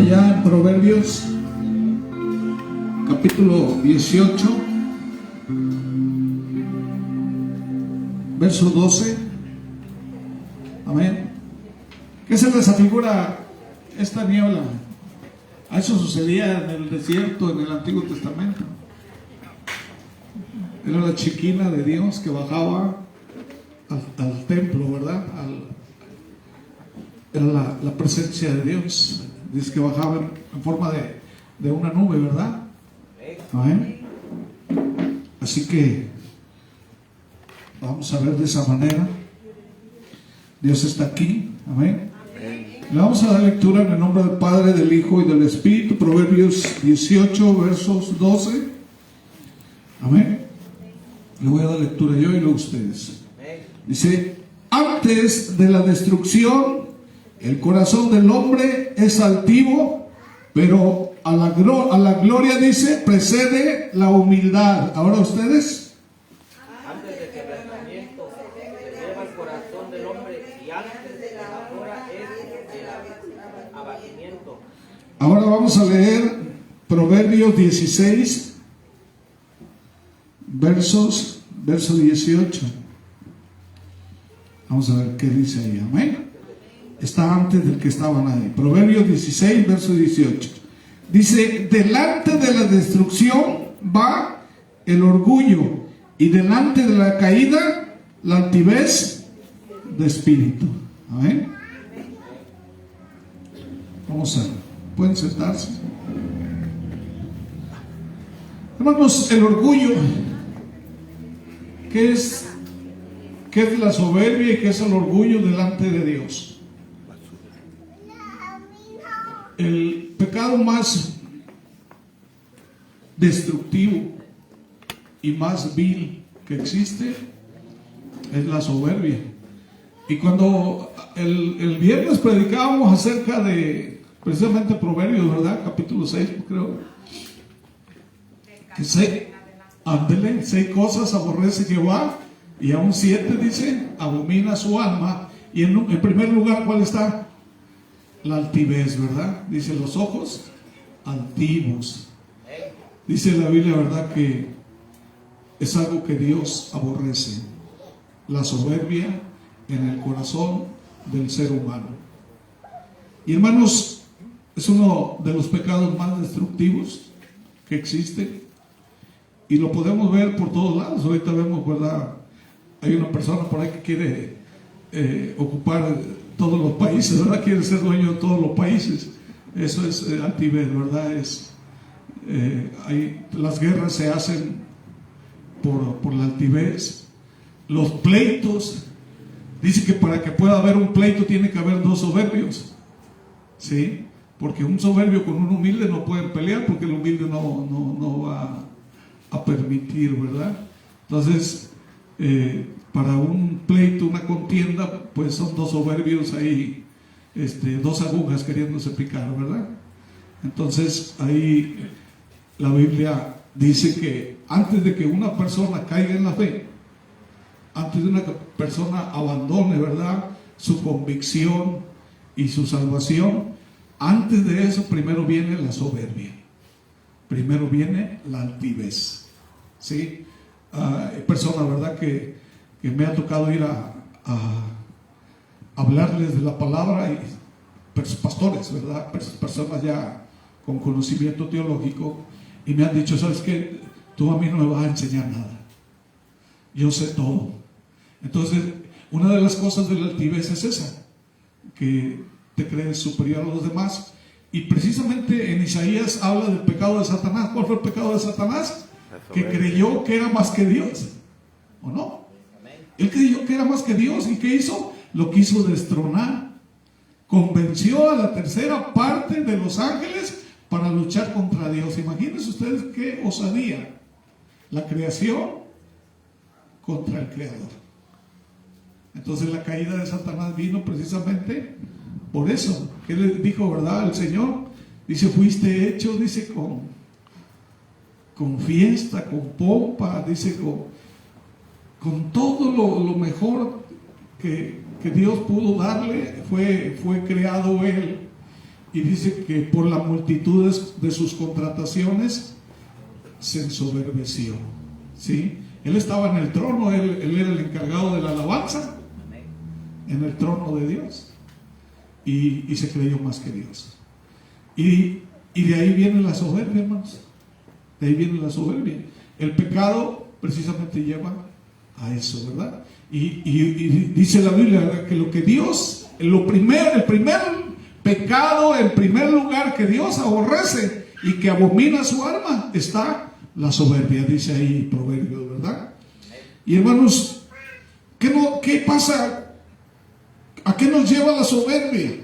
Allá en Proverbios, capítulo 18, verso 12. Amén. ¿Qué se les afigura esta niebla? Eso sucedía en el desierto, en el Antiguo Testamento. Era la Shekinah de Dios que bajaba al templo, ¿verdad? Era la presencia de Dios. Dice que bajaba en forma de una nube, ¿verdad? Amén. Así que vamos a ver de esa manera. Dios está aquí. Amén. Le vamos a dar lectura en el nombre del Padre, del Hijo y del Espíritu. Proverbios 18, versos 12. Amén. Le voy a dar lectura yo y luego ustedes. Dice: antes de la destrucción, el corazón del hombre es altivo, pero a la gloria, dice, precede la humildad. Ahora ustedes. Antes del quebrantamiento se eleva el corazón del hombre, y antes de la gloria es el abatimiento. Ahora vamos a leer Proverbios 16, verso 18. Vamos a ver qué dice ahí. Amén. Está antes del que estaban ahí. Proverbios 16, verso 18. Dice: delante de la destrucción va el orgullo, y delante de la caída la altivez de espíritu. Amén. Vamos a ver. Pueden sentarse. Hermanos, el orgullo, ¿qué es la soberbia y qué es el orgullo delante de Dios? El pecado más destructivo y más vil que existe es la soberbia. Y cuando el viernes predicábamos acerca de precisamente Proverbios, ¿verdad? Capítulo 6, creo. Que 6 cosas aborrece Jehová, y aún 7 dice, abomina su alma. Y en primer lugar, ¿cuál está? La altivez, ¿verdad? Dice, los ojos altivos. Dice la Biblia, ¿verdad?, que es algo que Dios aborrece, la soberbia en el corazón del ser humano. Y hermanos, es uno de los pecados más destructivos que existe, y lo podemos ver por todos lados. Ahorita vemos, ¿verdad?, hay una persona por ahí que quiere ocupar todos los países, ¿verdad? Quiere ser dueño de todos los países. Eso es altivez, ¿verdad? Las guerras se hacen por la altivez. Los pleitos, dice que para que pueda haber un pleito tiene que haber 2 soberbios, ¿sí? Porque un soberbio con un humilde no pueden pelear, porque el humilde no va a permitir, ¿verdad? Entonces, para un pleito, una contienda, pues son 2 soberbios ahí, 2 agujas queriéndose picar, ¿verdad? Entonces ahí la Biblia dice que antes de que una persona caiga en la fe, antes de una persona abandone, ¿verdad?, su convicción y su salvación, antes de eso primero viene la soberbia, primero viene la altivez, ¿sí? Hay personas, ¿verdad?, que me ha tocado ir a hablarles de la palabra, y pastores, ¿verdad?, personas ya con conocimiento teológico, y me han dicho: ¿sabes qué? Tú a mí no me vas a enseñar nada, yo sé todo. Entonces, una de las cosas de la altivez es esa, que te crees superior a los demás. Y precisamente en Isaías habla del pecado de Satanás. ¿Cuál fue el pecado de Satanás? Que creyó que era más que Dios, ¿o no? Él creyó que era más que Dios, ¿y qué hizo? Lo quiso destronar. Convenció a la tercera parte de los ángeles para luchar contra Dios. Imagínense ustedes qué osadía. La creación contra el Creador. Entonces la caída de Satanás vino precisamente por eso. ¿Qué le dijo, verdad, el Señor? Dice: fuiste hecho, dice, con fiesta, con pompa, dice, con todo lo mejor que Dios pudo darle. Fue creado Él. Y dice que por la multitud de sus contrataciones se ensoberbeció. ¿Sí? Él estaba en el trono, él era el encargado de la alabanza, en el trono de Dios. Y se creyó más que Dios. Y de ahí viene la soberbia, hermanos. De ahí viene la soberbia. El pecado precisamente lleva a eso, ¿verdad? Y dice la Biblia, ¿verdad?, que lo que Dios, el primer pecado, en primer lugar que Dios aborrece y que abomina su alma, está la soberbia, dice ahí Proverbios, ¿verdad? Y hermanos, ¿qué pasa? ¿A qué nos lleva la soberbia?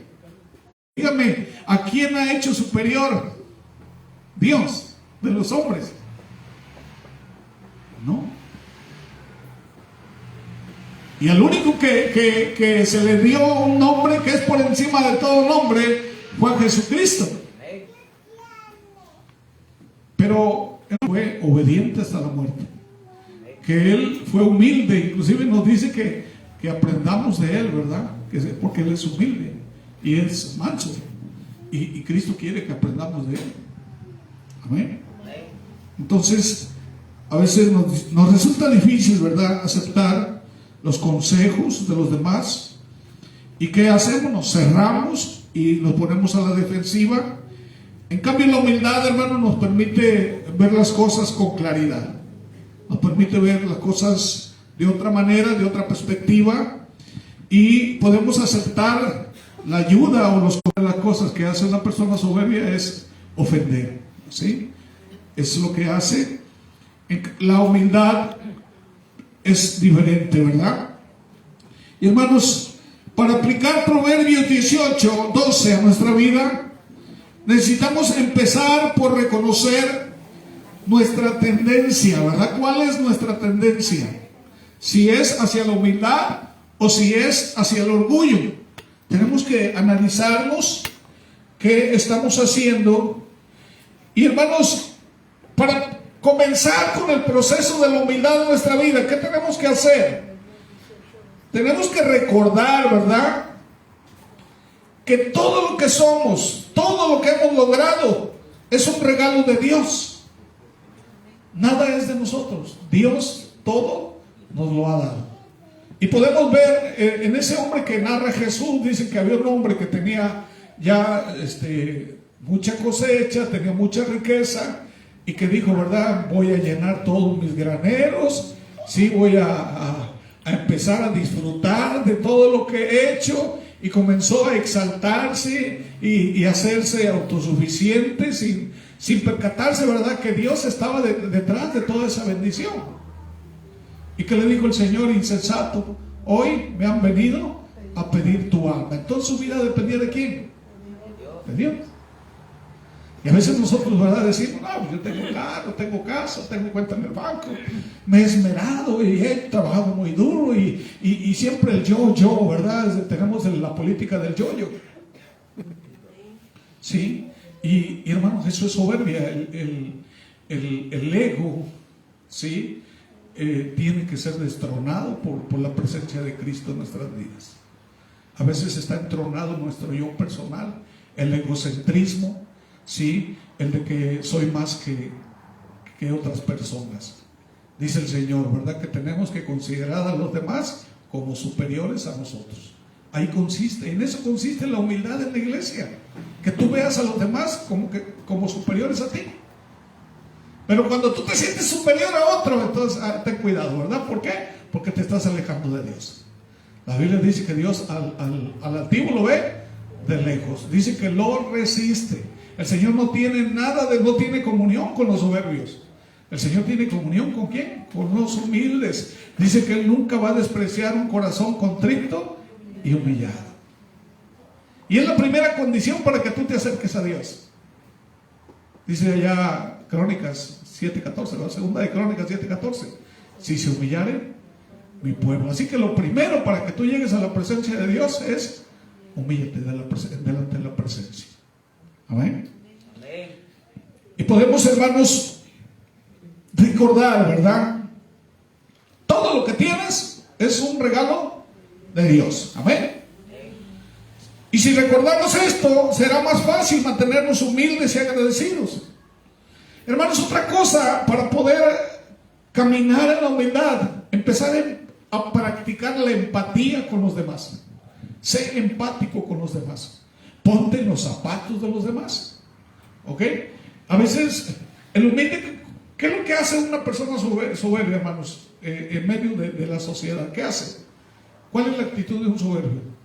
Dígame, ¿a quién ha hecho superior? Dios, de los hombres. No. Y al único que se le dio un nombre que es por encima de todo nombre fue a Jesucristo. Pero él fue obediente hasta la muerte. Que él fue humilde, inclusive nos dice que aprendamos de él, ¿verdad? Porque él es humilde y es manso. Y Cristo quiere que aprendamos de él. Amén. Entonces, a veces nos resulta difícil, ¿verdad?, aceptar los consejos de los demás. ¿Y qué hacemos? Nos cerramos y nos ponemos a la defensiva. En cambio, la humildad, hermano, nos permite ver las cosas con claridad. Nos permite ver las cosas de otra manera, de otra perspectiva. Y podemos aceptar la ayuda o las cosas que hace una persona soberbia es ofender, ¿sí? Es lo que hace. La humildad es diferente, ¿verdad? Y hermanos, para aplicar Proverbios 18:12 a nuestra vida, necesitamos empezar por reconocer nuestra tendencia, ¿verdad? ¿Cuál es nuestra tendencia? Si es hacia la humildad o si es hacia el orgullo. Tenemos que analizarnos qué estamos haciendo. Y hermanos, para comenzar con el proceso de la humildad en nuestra vida, ¿qué tenemos que hacer? Tenemos que recordar, ¿verdad?, que todo lo que somos, todo lo que hemos logrado, es un regalo de Dios. Nada es de nosotros. Dios todo nos lo ha dado. Y podemos ver en ese hombre que narra Jesús, dice que había un hombre que tenía ya mucha cosecha, tenía mucha riqueza, y que dijo, ¿verdad?, voy a llenar todos mis graneros, sí, voy a empezar a disfrutar de todo lo que he hecho. Y comenzó a exaltarse y hacerse autosuficiente sin percatarse, ¿verdad?, que Dios estaba detrás de toda esa bendición. ¿Y qué le dijo el Señor? Insensato, hoy me han venido a pedir tu alma. Entonces su vida dependía ¿de quién? De Dios. Y a veces nosotros, ¿verdad?, decimos, no, yo tengo carro, tengo casa, tengo cuenta en el banco, me he esmerado y he trabajado muy duro y siempre el yo, ¿verdad? Tenemos la política del yo. ¿Sí? Y hermanos, eso es soberbia. El ego, ¿sí?, tiene que ser destronado por la presencia de Cristo en nuestras vidas. A veces está entronado nuestro yo personal, el egocentrismo, ¿sí?, el de que soy más que otras personas. Dice el Señor, ¿verdad?, que tenemos que considerar a los demás como superiores a nosotros. Ahí consiste, en eso consiste la humildad en la iglesia, que tú veas a los demás como superiores a ti. Pero cuando tú te sientes superior a otro, entonces ten cuidado, ¿verdad? ¿Por qué? Porque te estás alejando de Dios. La Biblia dice que Dios al altivo lo ve de lejos. Dice que lo resiste. El Señor no tiene comunión con los soberbios. El Señor tiene comunión ¿con quién? Con los humildes. Dice que Él nunca va a despreciar un corazón contrito y humillado. Y es la primera condición para que tú te acerques a Dios. Dice allá Crónicas 7:14, la segunda de Crónicas 7:14. Si se humillare mi pueblo. Así que lo primero para que tú llegues a la presencia de Dios es humíllate delante de la presencia. Amén. Y podemos, hermanos, recordar, ¿verdad? Todo lo que tienes es un regalo de Dios. Amén. Y si recordamos esto, será más fácil mantenernos humildes y agradecidos. Hermanos, otra cosa para poder caminar en la humildad, empezar a practicar la empatía con los demás. Sé empático con los demás. Ponte en los zapatos de los demás. ¿Ok? A veces, el humilde, ¿qué es lo que hace una persona soberbia, hermanos? En medio de la sociedad, ¿qué hace? ¿Cuál es la actitud de un soberbio?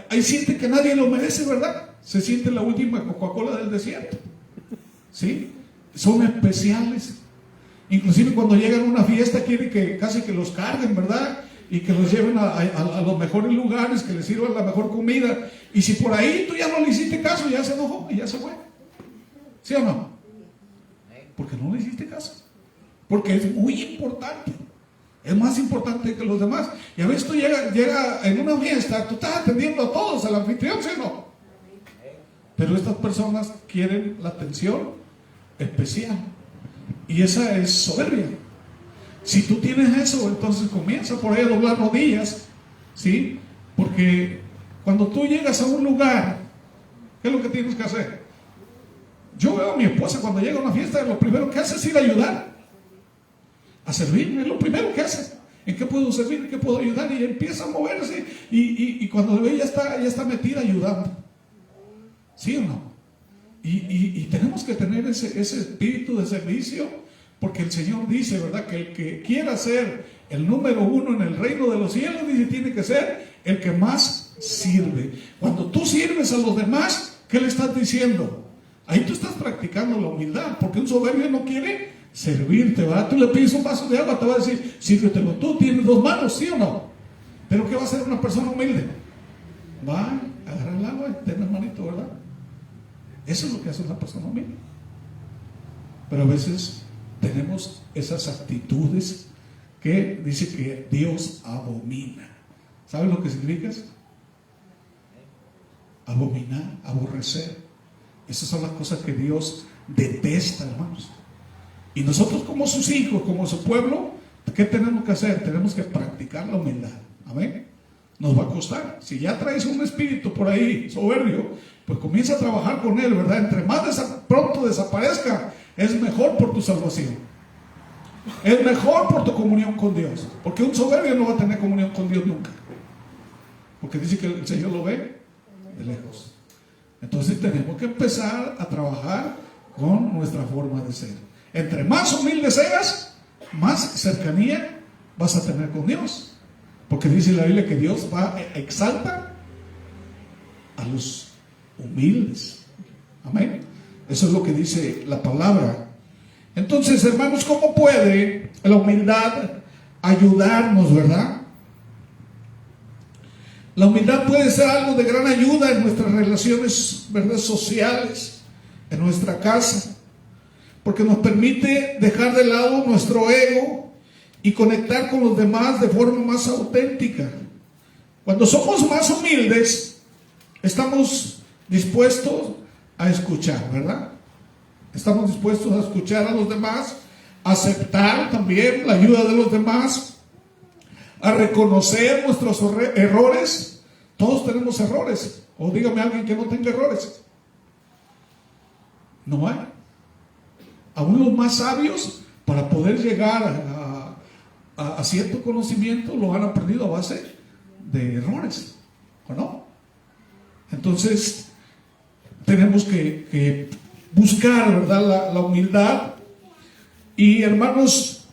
Ahí siente que nadie lo merece, ¿verdad? Se siente la última Coca-Cola del desierto. ¿Sí? Son especiales. Inclusive cuando llegan a una fiesta quieren que casi que los carguen, ¿verdad? Y que los lleven a los mejores lugares, que les sirvan la mejor comida. Y si por ahí tú ya no le hiciste caso, ya se enojó y ya se fue. ¿Sí o no? Porque no le hiciste caso. Porque es muy importante. Es más importante que los demás. Y a veces tú llega en una fiesta, tú estás atendiendo a todos, al anfitrión, ¿sí o no? Pero estas personas quieren la atención especial. Y esa es soberbia. Si tú tienes eso, entonces comienza por ahí a doblar rodillas, ¿sí? Porque cuando tú llegas a un lugar, ¿qué es lo que tienes que hacer? Yo veo a mi esposa cuando llega a una fiesta, lo primero que hace es ir a ayudar, a servirme, es lo primero que hace. ¿En qué puedo servir? ¿En qué puedo ayudar? Y empieza a moverse y cuando ve ya está metida ayudando. ¿Sí o no? Y tenemos que tener ese espíritu de servicio, porque el Señor dice, ¿verdad?, que el que quiera ser el número uno en el reino de los cielos, dice, tiene que ser el que más sirve. Cuando tú sirves a los demás, ¿qué le estás diciendo? Ahí tú estás practicando la humildad, porque un soberbio no quiere servirte, ¿verdad? Tú le pides un vaso de agua, te va a decir, sírvetelo tú, tienes 2 manos, ¿sí o no? Pero ¿qué va a hacer una persona humilde? Va a agarrar el agua y tener manito, ¿verdad? Eso es lo que hace una persona humilde. Pero a veces tenemos esas actitudes que dice que Dios abomina. ¿Sabes lo que significa eso? Abominar, aborrecer. Esas son las cosas que Dios detesta, hermanos. Y nosotros como sus hijos, como su pueblo, ¿qué tenemos que hacer? Tenemos que practicar la humildad. Amén. Nos va a costar. Si ya traes un espíritu por ahí soberbio, pues comienza a trabajar con él, ¿verdad? Entre más pronto desaparezca, es mejor por tu salvación. Es mejor por tu comunión con Dios. Porque un soberbio no va a tener comunión con Dios nunca. Porque dice que el Señor lo ve de lejos. Entonces tenemos que empezar a trabajar con nuestra forma de ser. Entre más humilde seas, más cercanía vas a tener con Dios. Porque dice la Biblia que Dios exalta a los humildes. Amén. Eso es lo que dice la palabra. Entonces, hermanos, ¿cómo puede la humildad ayudarnos, verdad? La humildad puede ser algo de gran ayuda en nuestras relaciones, ¿verdad?, sociales, en nuestra casa, porque nos permite dejar de lado nuestro ego y conectar con los demás de forma más auténtica. Cuando somos más humildes, estamos dispuestos a escuchar, ¿verdad? Estamos dispuestos a escuchar a los demás, a aceptar también la ayuda de los demás, a reconocer nuestros errores. Todos tenemos errores. O dígame alguien que no tenga errores. No hay. Aún los más sabios, para poder llegar a cierto conocimiento, lo han aprendido a base de errores, ¿o no? Entonces tenemos que buscar, ¿verdad?, la humildad. Y hermanos,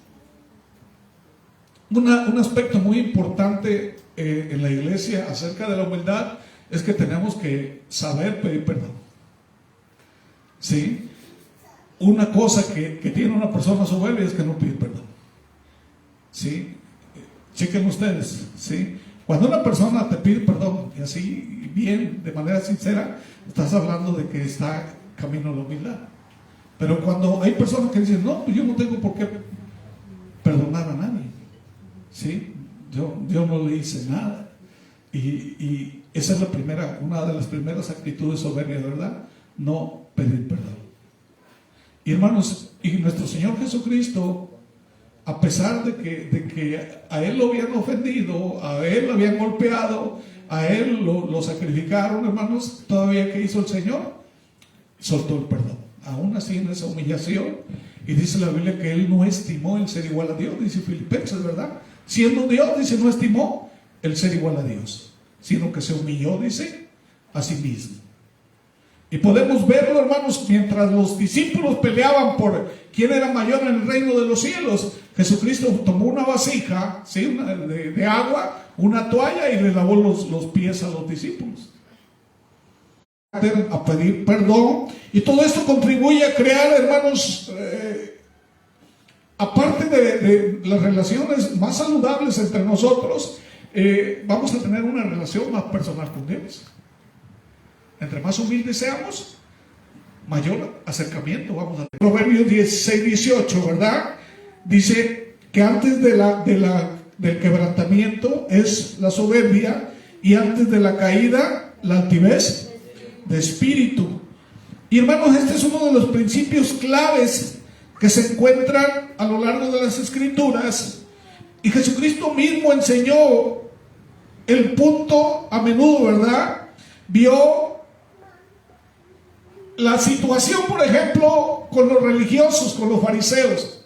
un aspecto muy importante en la iglesia acerca de la humildad es que tenemos que saber pedir perdón. ¿Sí? Una cosa que tiene una persona soberbia es que no pide perdón. ¿Sí? Chequen ustedes, ¿sí? Cuando una persona te pide perdón, y así bien, de manera sincera, estás hablando de que está camino a la humildad. Pero cuando hay personas que dicen, no, pues yo no tengo por qué perdonar a nadie, ¿sí? Yo no le hice nada. Y esa es una de las primeras actitudes soberbias, ¿verdad? No pedir perdón. Y hermanos, y nuestro Señor Jesucristo a pesar de que a él lo habían ofendido, a él lo habían golpeado, a él lo sacrificaron, hermanos, todavía ¿qué hizo el Señor? Soltó el perdón. Aún así en esa humillación, y dice la Biblia que él no estimó el ser igual a Dios, dice Filipenses, ¿verdad? Siendo Dios, dice, no estimó el ser igual a Dios, sino que se humilló, dice, a sí mismo. Y podemos verlo, hermanos, mientras los discípulos peleaban por quién era mayor en el reino de los cielos. Jesucristo tomó una vasija, ¿sí? de agua, una toalla, y le lavó los pies a los discípulos. A pedir perdón. Y todo esto contribuye a crear, hermanos, aparte de las relaciones más saludables entre nosotros, vamos a tener una relación más personal con Dios. Entre más humildes seamos, mayor acercamiento vamos a tener. Proverbios 16, 18, ¿verdad? Dice que antes del quebrantamiento es la soberbia, y antes de la caída la altivez de espíritu. Y hermanos, este es uno de los principios claves que se encuentran a lo largo de las Escrituras, y Jesucristo mismo enseñó el punto a menudo, ¿verdad? Vio la situación, por ejemplo, con los religiosos, con los fariseos.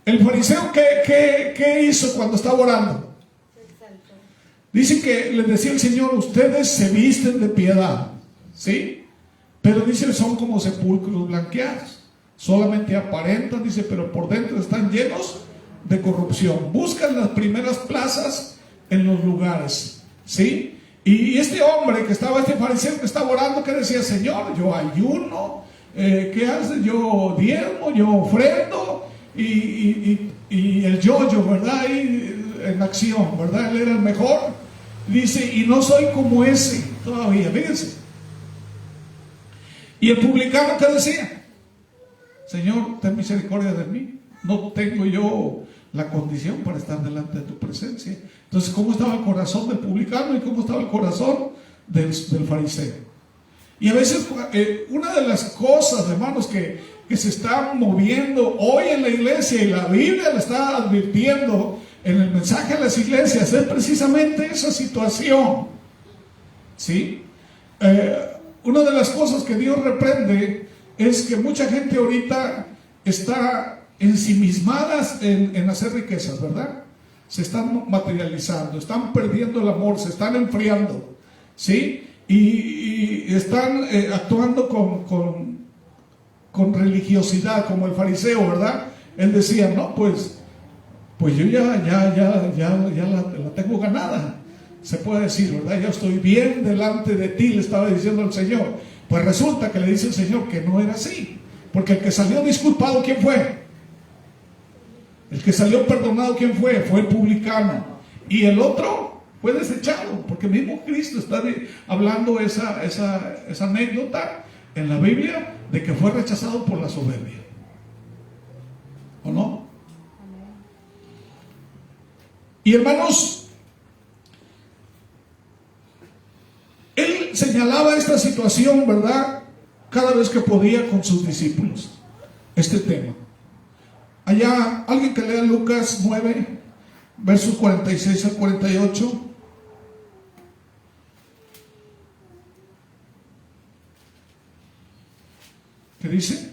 El fariseo, ¿qué hizo cuando estaba orando? Dice que les decía el Señor, ustedes se visten de piedad, ¿sí? Pero dice, son como sepulcros blanqueados. Solamente aparentan, dice, pero por dentro están llenos de corrupción. Buscan las primeras plazas en los lugares, ¿sí? Y este hombre que estaba, este fariseo que estaba orando, que decía, Señor, yo ayuno, ¿qué hace? Yo diezmo, yo ofrendo, y el yo, ¿verdad? Y en acción, ¿verdad? Él era el mejor. Dice, y no soy como ese todavía, fíjense. Y el publicano, ¿qué decía? Señor, ten misericordia de mí, no tengo yo la condición para estar delante de tu presencia. Entonces, ¿cómo estaba el corazón del publicano y cómo estaba el corazón del fariseo? Y a veces una de las cosas, hermanos, que se están moviendo hoy en la iglesia, y la Biblia la está advirtiendo en el mensaje a las iglesias, es precisamente esa situación, ¿sí? Una de las cosas que Dios reprende es que mucha gente ahorita está ensimismadas en hacer riquezas, ¿verdad? Se están materializando, están perdiendo el amor, se están enfriando, ¿sí? Y están actuando con religiosidad, como el fariseo, ¿verdad? Él decía, no, pues yo ya la tengo ganada, se puede decir, ¿verdad? Yo estoy bien delante de ti, le estaba diciendo el Señor. Pues resulta que le dice el Señor que no era así, porque el que salió disculpado, ¿quién fue? El que salió perdonado, ¿quién fue? Fue el publicano. Y el otro fue desechado, porque mismo Cristo está hablando esa anécdota en la Biblia de que fue rechazado por la soberbia. ¿O no? Y hermanos, él señalaba esta situación, ¿verdad? Cada vez que podía con sus discípulos, este tema. Allá, alguien que lea Lucas 9, versos 46 al 48. ¿Qué dice?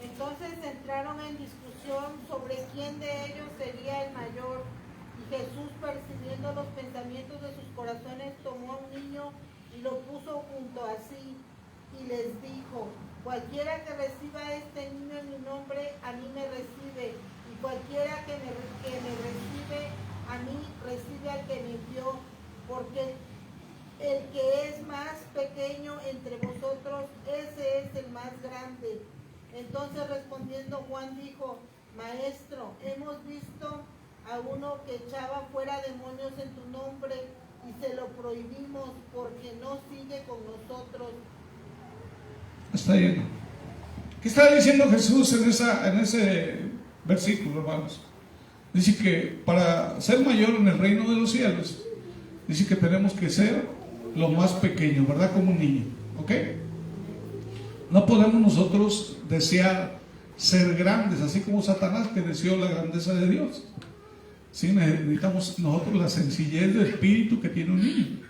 Entonces entraron en discusión sobre quién de ellos sería el mayor. Y Jesús, percibiendo los pensamientos de sus corazones, tomó a un niño y lo puso junto a sí, y les dijo: cualquiera que reciba a este niño en mi nombre, a mí me recibe, y cualquiera que me recibe a mí, recibe al que me envió, porque el que es más pequeño entre vosotros, ese es el más grande. Entonces respondiendo Juan dijo: Maestro, hemos visto a uno que echaba fuera demonios en tu nombre, y se lo prohibimos porque no sigue con nosotros. Está bien. ¿Qué está diciendo Jesús en ese versículo, hermanos? Dice que para ser mayor en el reino de los cielos, dice que tenemos que ser lo más pequeño, ¿verdad? Como un niño, ¿ok? No podemos nosotros desear ser grandes, así como Satanás que deseó la grandeza de Dios. Sí, necesitamos nosotros la sencillez de espíritu que tiene un niño.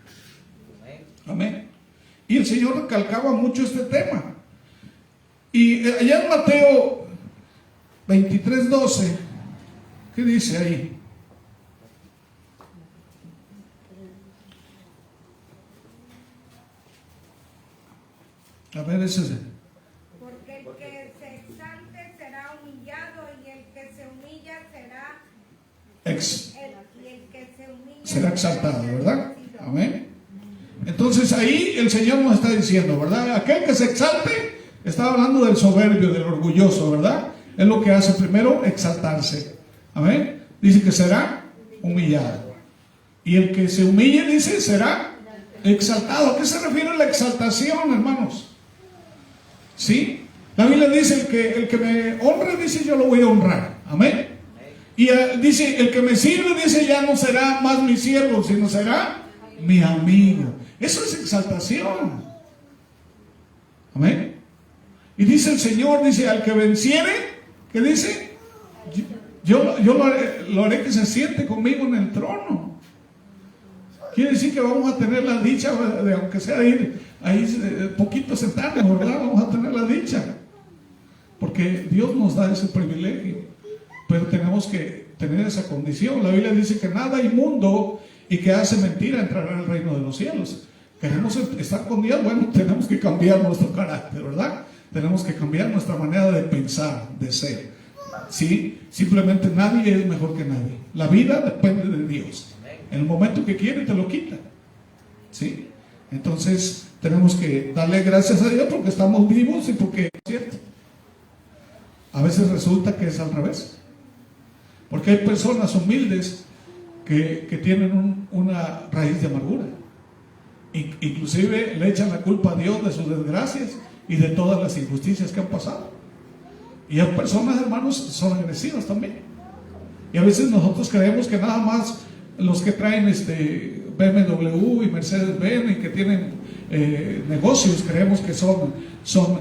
Amén. Y el Señor recalcaba mucho este tema. Y allá en Mateo 23:12, ¿qué dice ahí? A ver, ese es. Porque el que se exalte será humillado, y el que se humilla será exaltado, ¿verdad? Amén. Entonces ahí el Señor nos está diciendo, ¿verdad? Aquel que se exalte, está hablando del soberbio, del orgulloso, ¿verdad? Es lo que hace primero, exaltarse. Amén. Dice que será humillado. Y el que se humille, dice, será exaltado. ¿A qué se refiere la exaltación, hermanos? ¿Sí? La Biblia dice, el que me honre, dice, yo lo voy a honrar. Amén. Y dice, el que me sirve, dice, ya no será más mi siervo, sino será mi amigo. Eso es exaltación. Amén. Y dice el Señor, dice, al que venciere, ¿qué dice? Yo lo haré que se siente conmigo en el trono. Quiere decir que vamos a tener la dicha de, aunque sea ir ahí poquito sentarnos, ¿verdad? Vamos a tener la dicha, porque Dios nos da ese privilegio, pero tenemos que tener esa condición. La Biblia dice que nada inmundo y que hace mentira entrará al reino de los cielos. Queremos estar con Dios, bueno, tenemos que cambiar nuestro carácter, ¿verdad? Tenemos que cambiar nuestra manera de pensar, de ser. ¿Sí? Simplemente nadie es mejor que nadie. La vida depende de Dios. En el momento que quiere te lo quita. ¿Sí? Entonces tenemos que darle gracias a Dios porque estamos vivos y porque es cierto. A veces resulta que es al revés. Porque hay personas humildes que tienen una raíz de amargura. Inclusive le echan la culpa a Dios de sus desgracias y de todas las injusticias que han pasado. Y hay personas, hermanos, son agresivas también. Y a veces nosotros creemos que nada más los que traen BMW y Mercedes-Benz y que tienen negocios, creemos que son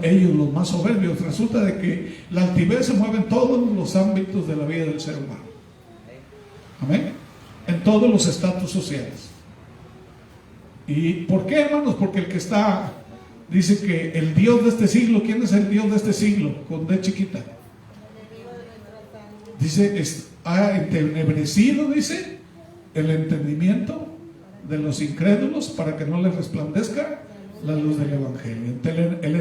ellos los más soberbios. Resulta de que la altivez se mueve en todos los ámbitos de la vida del ser humano. Amén. En todos los estatus sociales. ¿Y por qué, hermanos? porque el que está, dice que el Dios de este siglo, ¿quién es el Dios de este siglo? Con D chiquita. Dice, ha entenebrecido, dice, el entendimiento de los incrédulos para que no les resplandezca la luz del Evangelio. El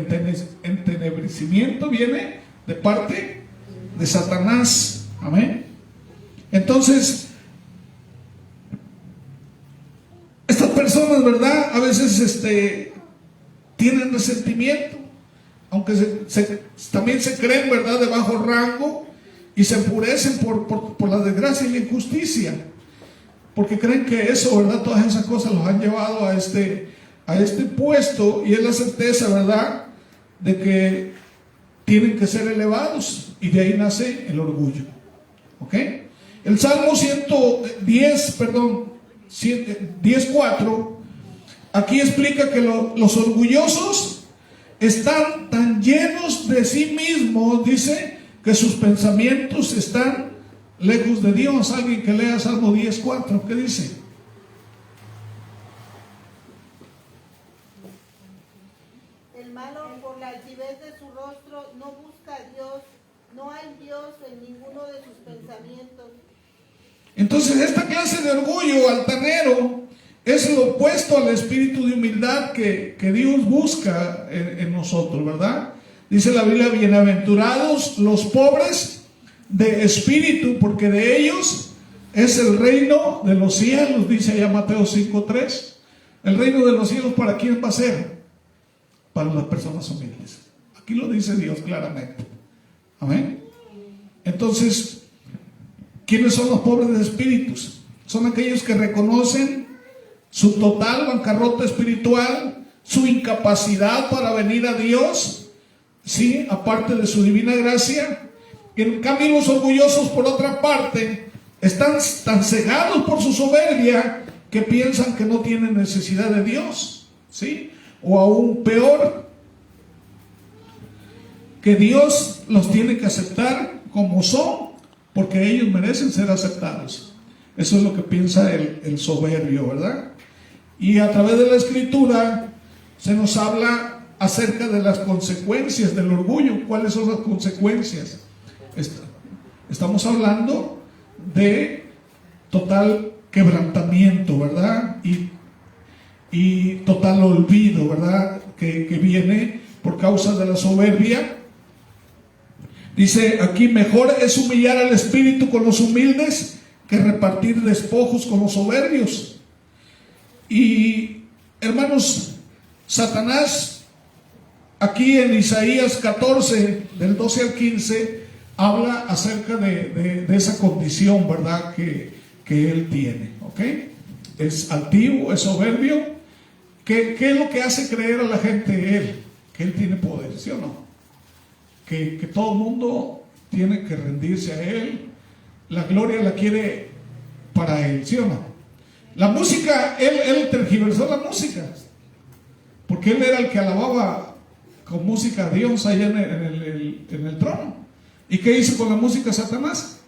entenebrecimiento viene de parte de Satanás. Amén. Entonces, estas personas, ¿verdad? A veces tienen resentimiento, aunque también se creen, ¿verdad?, de bajo rango, y se enfurecen por la desgracia y la injusticia, porque creen que eso, ¿verdad?, todas esas cosas los han llevado a este puesto, y es la certeza, ¿verdad?, de que tienen que ser elevados, y de ahí nace el orgullo. ¿Ok? El Salmo 10:4 aquí explica que los orgullosos están tan llenos de sí mismos, dice, que sus pensamientos están lejos de Dios. Alguien que lea Salmo 10:4, ¿qué dice? El malo, por la altivez de su rostro, no busca a Dios, no hay Dios en ninguno de sus pensamientos. Entonces esta clase de orgullo altanero es lo opuesto al espíritu de humildad que Dios busca en nosotros, ¿verdad? Dice la Biblia, bienaventurados los pobres de espíritu, porque de ellos es el reino de los cielos, dice allá Mateo 5:3. El reino de los cielos, ¿para quién va a ser? Para las personas humildes. Aquí lo dice Dios claramente. Amén. Entonces, ¿quiénes son los pobres de espíritus? Son aquellos que reconocen su total bancarrota espiritual, su incapacidad para venir a Dios, ¿sí?, aparte de su divina gracia. En cambio, los orgullosos, por otra parte, están tan cegados por su soberbia que piensan que no tienen necesidad de Dios, ¿sí? O aún peor, que Dios los tiene que aceptar como son, porque ellos merecen ser aceptados. Eso es lo que piensa el soberbio, ¿verdad? Y a través de la Escritura se nos habla acerca de las consecuencias del orgullo. ¿Cuáles son las consecuencias? Estamos hablando de total quebrantamiento, ¿verdad? Y total olvido, ¿verdad? Que viene por causa de la soberbia. Dice aquí: mejor es humillar al espíritu con los humildes que repartir despojos con los soberbios. Y hermanos, Satanás aquí en Isaías 14 del 12 al 15 habla acerca de esa condición, ¿verdad? Que él tiene, ¿ok? Es altivo, es soberbio. ¿Qué es lo que hace creer a la gente él? Que él tiene poder, ¿sí o no? Que todo el mundo tiene que rendirse a él. La gloria la quiere para él, ¿sí o no? La música, él tergiversó la música, porque él era el que alababa con música a Dios allá en el trono. ¿Y qué hizo con la música Satanás?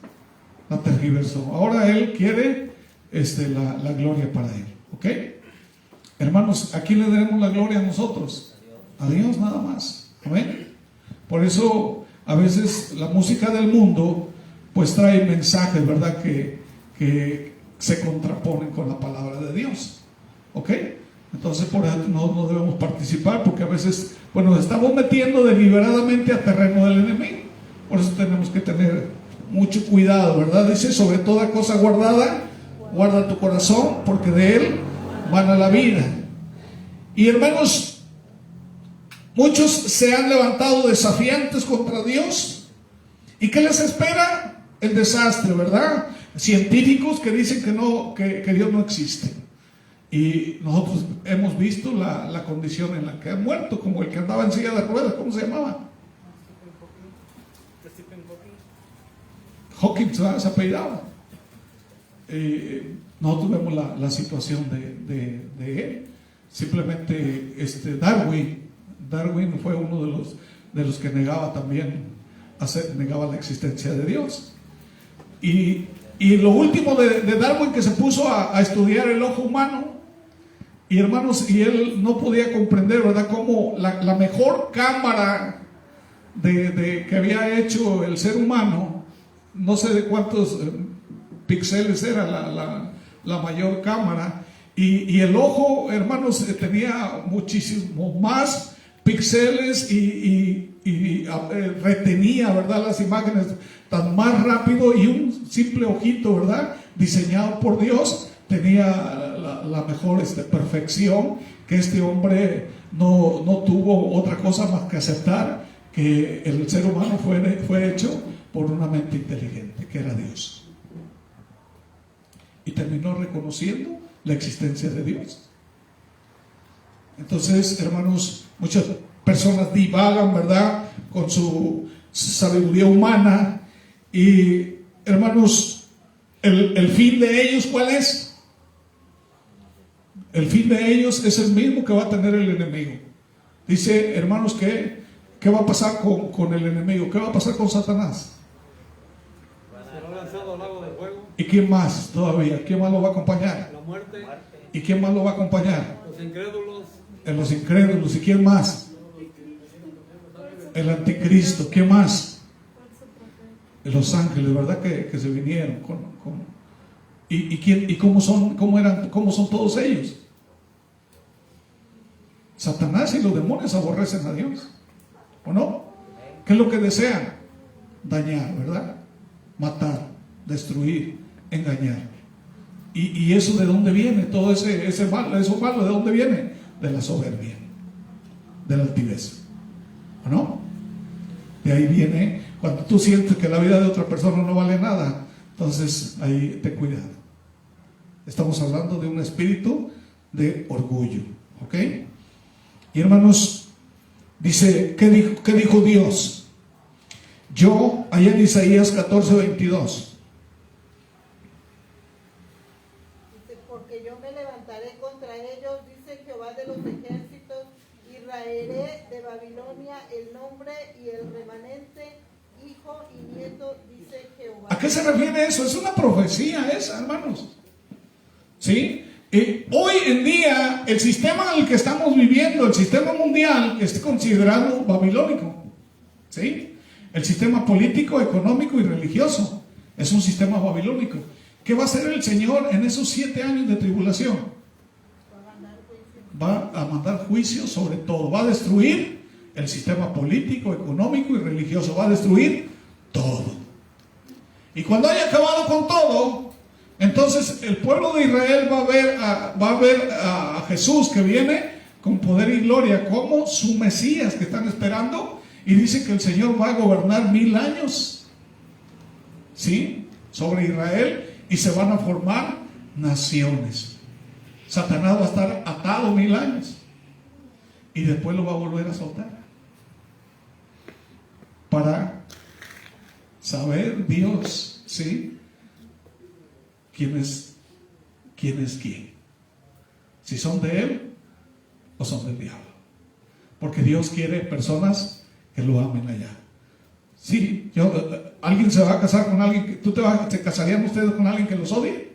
La tergiversó. Ahora él quiere la gloria para él, ¿ok? Hermanos, ¿a quién le daremos la gloria a nosotros? A Dios nada más, ¿amén? Por eso a veces la música del mundo pues trae mensajes, ¿verdad? Que se contraponen con la palabra de Dios, ¿ok? Entonces por eso no debemos participar, porque a veces pues nos estamos metiendo deliberadamente a terreno del enemigo. Por eso tenemos que tener mucho cuidado, ¿verdad? Dice: sobre toda cosa guardada, guarda tu corazón, porque de él mana la vida. Y hermanos, muchos se han levantado desafiantes contra Dios. ¿Y qué les espera? El desastre, ¿verdad? Científicos que dicen que Dios no existe. Y nosotros hemos visto la condición en la que han muerto, como el que andaba en silla de ruedas. ¿Cómo se llamaba? Hawking se apellidaba. Nosotros vemos la situación de él. Simplemente Darwin fue uno de los que negaba también, negaba la existencia de Dios. Y lo último de Darwin, que se puso a estudiar el ojo humano, y hermanos, y él no podía comprender, ¿verdad?, cómo la mejor cámara que había hecho el ser humano, no sé de cuántos píxeles era la mayor cámara, y el ojo, hermanos, tenía muchísimo más píxeles y retenía, ¿verdad?, las imágenes tan más rápido, y un simple ojito, ¿verdad?, diseñado por Dios, tenía la mejor perfección, que este hombre no tuvo otra cosa más que aceptar que el ser humano fue hecho por una mente inteligente, que era Dios. Y terminó reconociendo la existencia de Dios. Entonces, hermanos, muchas personas divagan, ¿verdad?, con su sabiduría humana. Y, hermanos, el fin de ellos, ¿cuál es? El fin de ellos es el mismo que va a tener el enemigo. Dice, hermanos, ¿qué va a pasar con el enemigo? ¿Qué va a pasar con Satanás? Será lanzado al lago de fuego. ¿Y quién más todavía? ¿Quién más lo va a acompañar? La muerte. ¿Y quién más lo va a acompañar? Los incrédulos. Los incrédulos. ¿Y quién más? El anticristo. ¿Quién más? Los ángeles, ¿verdad? Que se vinieron ¿Y cómo son todos ellos? Satanás y los demonios aborrecen a Dios, ¿o no? ¿Qué es lo que desean? Dañar, ¿verdad? Matar, destruir, engañar. ¿Y eso de dónde viene? Todo ese malo, eso malo, ¿de dónde viene? De la soberbia, de la altivez, ¿o no? De ahí viene, cuando tú sientes que la vida de otra persona no vale nada, entonces ahí ten cuidado. Estamos hablando de un espíritu de orgullo, ¿ok? Y hermanos, dice, ¿qué dijo Dios? Yo, allá en Isaías 14:22. Dice, porque yo me levantaré contra ellos, dice Jehová de los ejércitos, y raeré de Babilonia el nombre y el remanente y nieto, dice Jehová. ¿A qué se refiere eso? Es una profecía esa, hermanos. ¿Sí? Hoy en día, el sistema en el que estamos viviendo, el sistema mundial, es considerado babilónico. ¿Sí? El sistema político, económico y religioso es un sistema babilónico. ¿Qué va a hacer el Señor en esos 7 años de tribulación? Va a mandar juicio sobre todo. Va a destruir el sistema político, económico y religioso. Va a destruir todo. Y cuando haya acabado con todo, entonces el pueblo de Israel va a ver a Jesús que viene con poder y gloria como su Mesías que están esperando. Y dice que el Señor va a gobernar 1000 años, ¿sí? Sobre Israel, y se van a formar naciones. Satanás va a estar atado 1000 años y después lo va a volver a soltar para saber Dios, ¿sí? ¿Quién es quién? Si son de Él o son del diablo. Porque Dios quiere personas que lo amen allá. Sí, ¿alguien se va a casar con alguien? ¿Se casarían ustedes con alguien que los odie?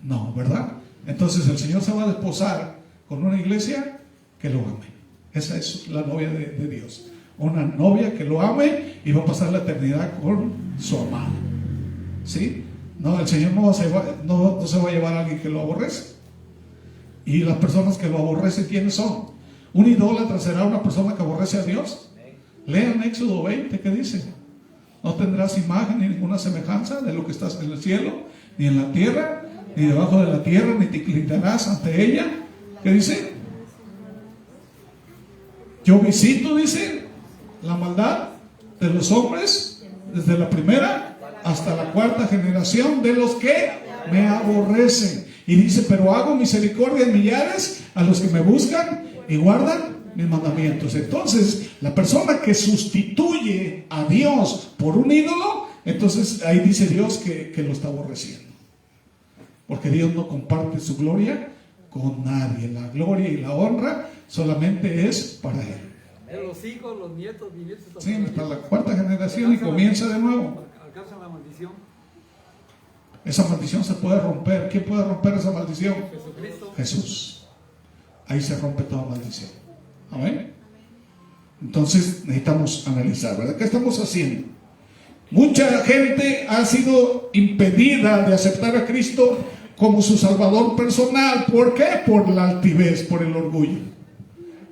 No, ¿verdad? Entonces el Señor se va a desposar con una iglesia que lo ame. Esa es la novia de Dios. Una novia que lo ame y va a pasar la eternidad con su amado. ¿Sí? No, el Señor no se va a llevar a alguien que lo aborrece. Y las personas que lo aborrecen, ¿quiénes son? Un idólatra será una persona que aborrece a Dios. Lean Éxodo 20, ¿qué dice? No tendrás imagen ni ninguna semejanza de lo que estás en el cielo, ni en la tierra, ni debajo de la tierra, ni te inclinarás ante ella. ¿Qué dice? Yo visito, dice, la maldad de los hombres desde la primera hasta la 4ª generación de los que me aborrecen. Y dice, pero hago misericordia en millares a los que me buscan y guardan mis mandamientos. Entonces, la persona que sustituye a Dios por un ídolo, entonces ahí dice Dios que lo está aborreciendo. Porque Dios no comparte su gloria con nadie. La gloria y la honra solamente es para Él. Los hijos, los nietos, bisnietos. Sí, hasta la 4ª generación y comienza de nuevo. Alcanza la maldición. Esa maldición se puede romper. ¿Quién puede romper esa maldición? Jesucristo. Jesús. Ahí se rompe toda maldición. Amén. Entonces necesitamos analizar, ¿verdad? ¿Qué estamos haciendo? Mucha gente ha sido impedida de aceptar a Cristo como su Salvador personal. ¿Por qué? Por la altivez, por el orgullo.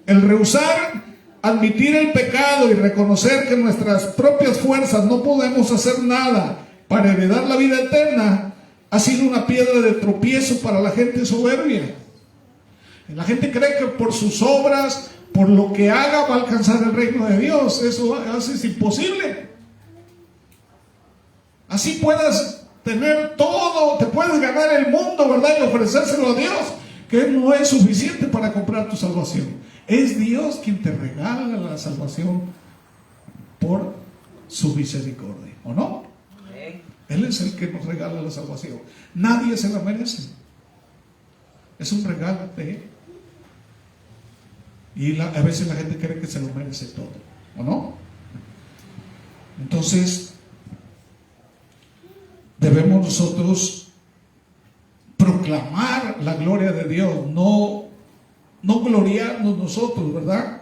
El rehusar admitir el pecado y reconocer que nuestras propias fuerzas no podemos hacer nada para heredar la vida eterna ha sido una piedra de tropiezo para la gente soberbia. La gente cree que por sus obras, por lo que haga, va a alcanzar el reino de Dios. Eso es imposible. Así puedas tener todo, te puedes ganar el mundo, ¿verdad? Y ofrecérselo a Dios, que no es suficiente para comprar tu salvación. Es Dios quien te regala la salvación por su misericordia, ¿o no? Él es el que nos regala la salvación. Nadie se la merece. Es un regalo de Él. Y a veces la gente cree que se lo merece todo, ¿o no? Entonces, debemos nosotros proclamar la gloria de Dios, no gloriarnos nosotros, ¿verdad?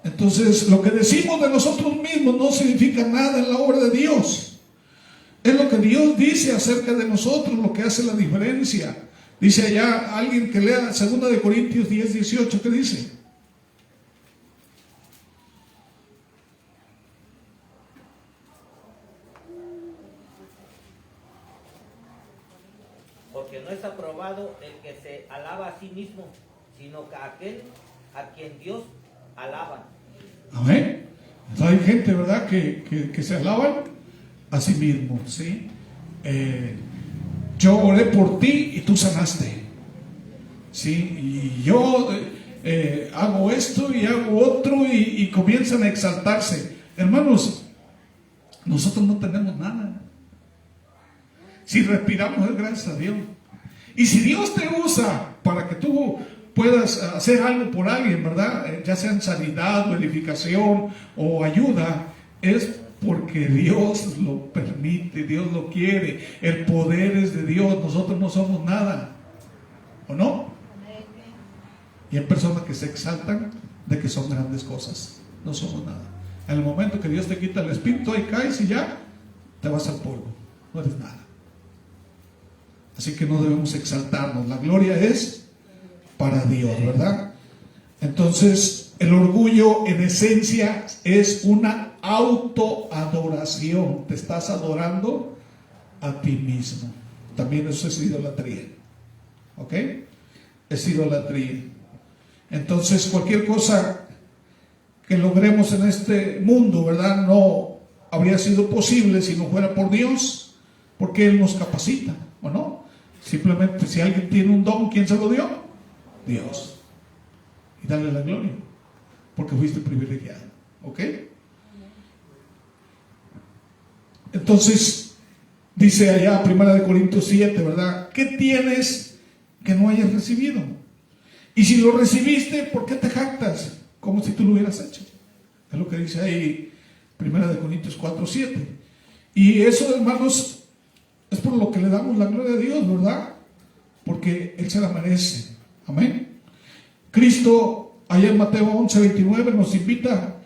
Entonces, lo que decimos de nosotros mismos no significa nada en la obra de Dios. Es lo que Dios dice acerca de nosotros lo que hace la diferencia. Dice allá alguien que lea 2 Corintios 10:18, ¿qué dice? Porque no es aprobado el que se alaba a sí mismo, sino que aquel a quien Dios alaba. Amén. Entonces hay gente, ¿verdad?, que se alaban a sí mismos, ¿sí? Yo oré por ti y tú sanaste, ¿sí? Y yo hago esto y hago otro y comienzan a exaltarse. Hermanos, nosotros no tenemos nada. Si respiramos es gracias a Dios. Y si Dios te usa para que tú puedas hacer algo por alguien, ¿verdad? Ya sea en sanidad o edificación o ayuda, es porque Dios lo permite, Dios lo quiere. El poder es de Dios, nosotros no somos nada, ¿o no? Y hay personas que se exaltan de que son grandes cosas. No somos nada. En el momento que Dios te quita el espíritu, ahí caes y ya te vas al polvo, no eres nada. Así que no debemos exaltarnos. La gloria es para Dios, ¿verdad? Entonces, el orgullo en esencia es una autoadoración. Te estás adorando a ti mismo. También eso es idolatría. ¿Ok? Es idolatría. Entonces, cualquier cosa que logremos en este mundo, ¿verdad?, no habría sido posible si no fuera por Dios, porque Él nos capacita, ¿o no? Simplemente, si alguien tiene un don, ¿quién se lo dio? Dios. Y dale la gloria, porque fuiste privilegiado. ¿Ok? Entonces, dice allá, 1 Corintios 7, ¿verdad? ¿Qué tienes que no hayas recibido? Y si lo recibiste, ¿por qué te jactas? Como si tú lo hubieras hecho. Es lo que dice ahí 1 Corintios 4, 7. Y eso, hermanos, es por lo que le damos la gloria a Dios, ¿verdad? Porque Él se la merece. Amén. Cristo, allá en Mateo 11, 29, nos invita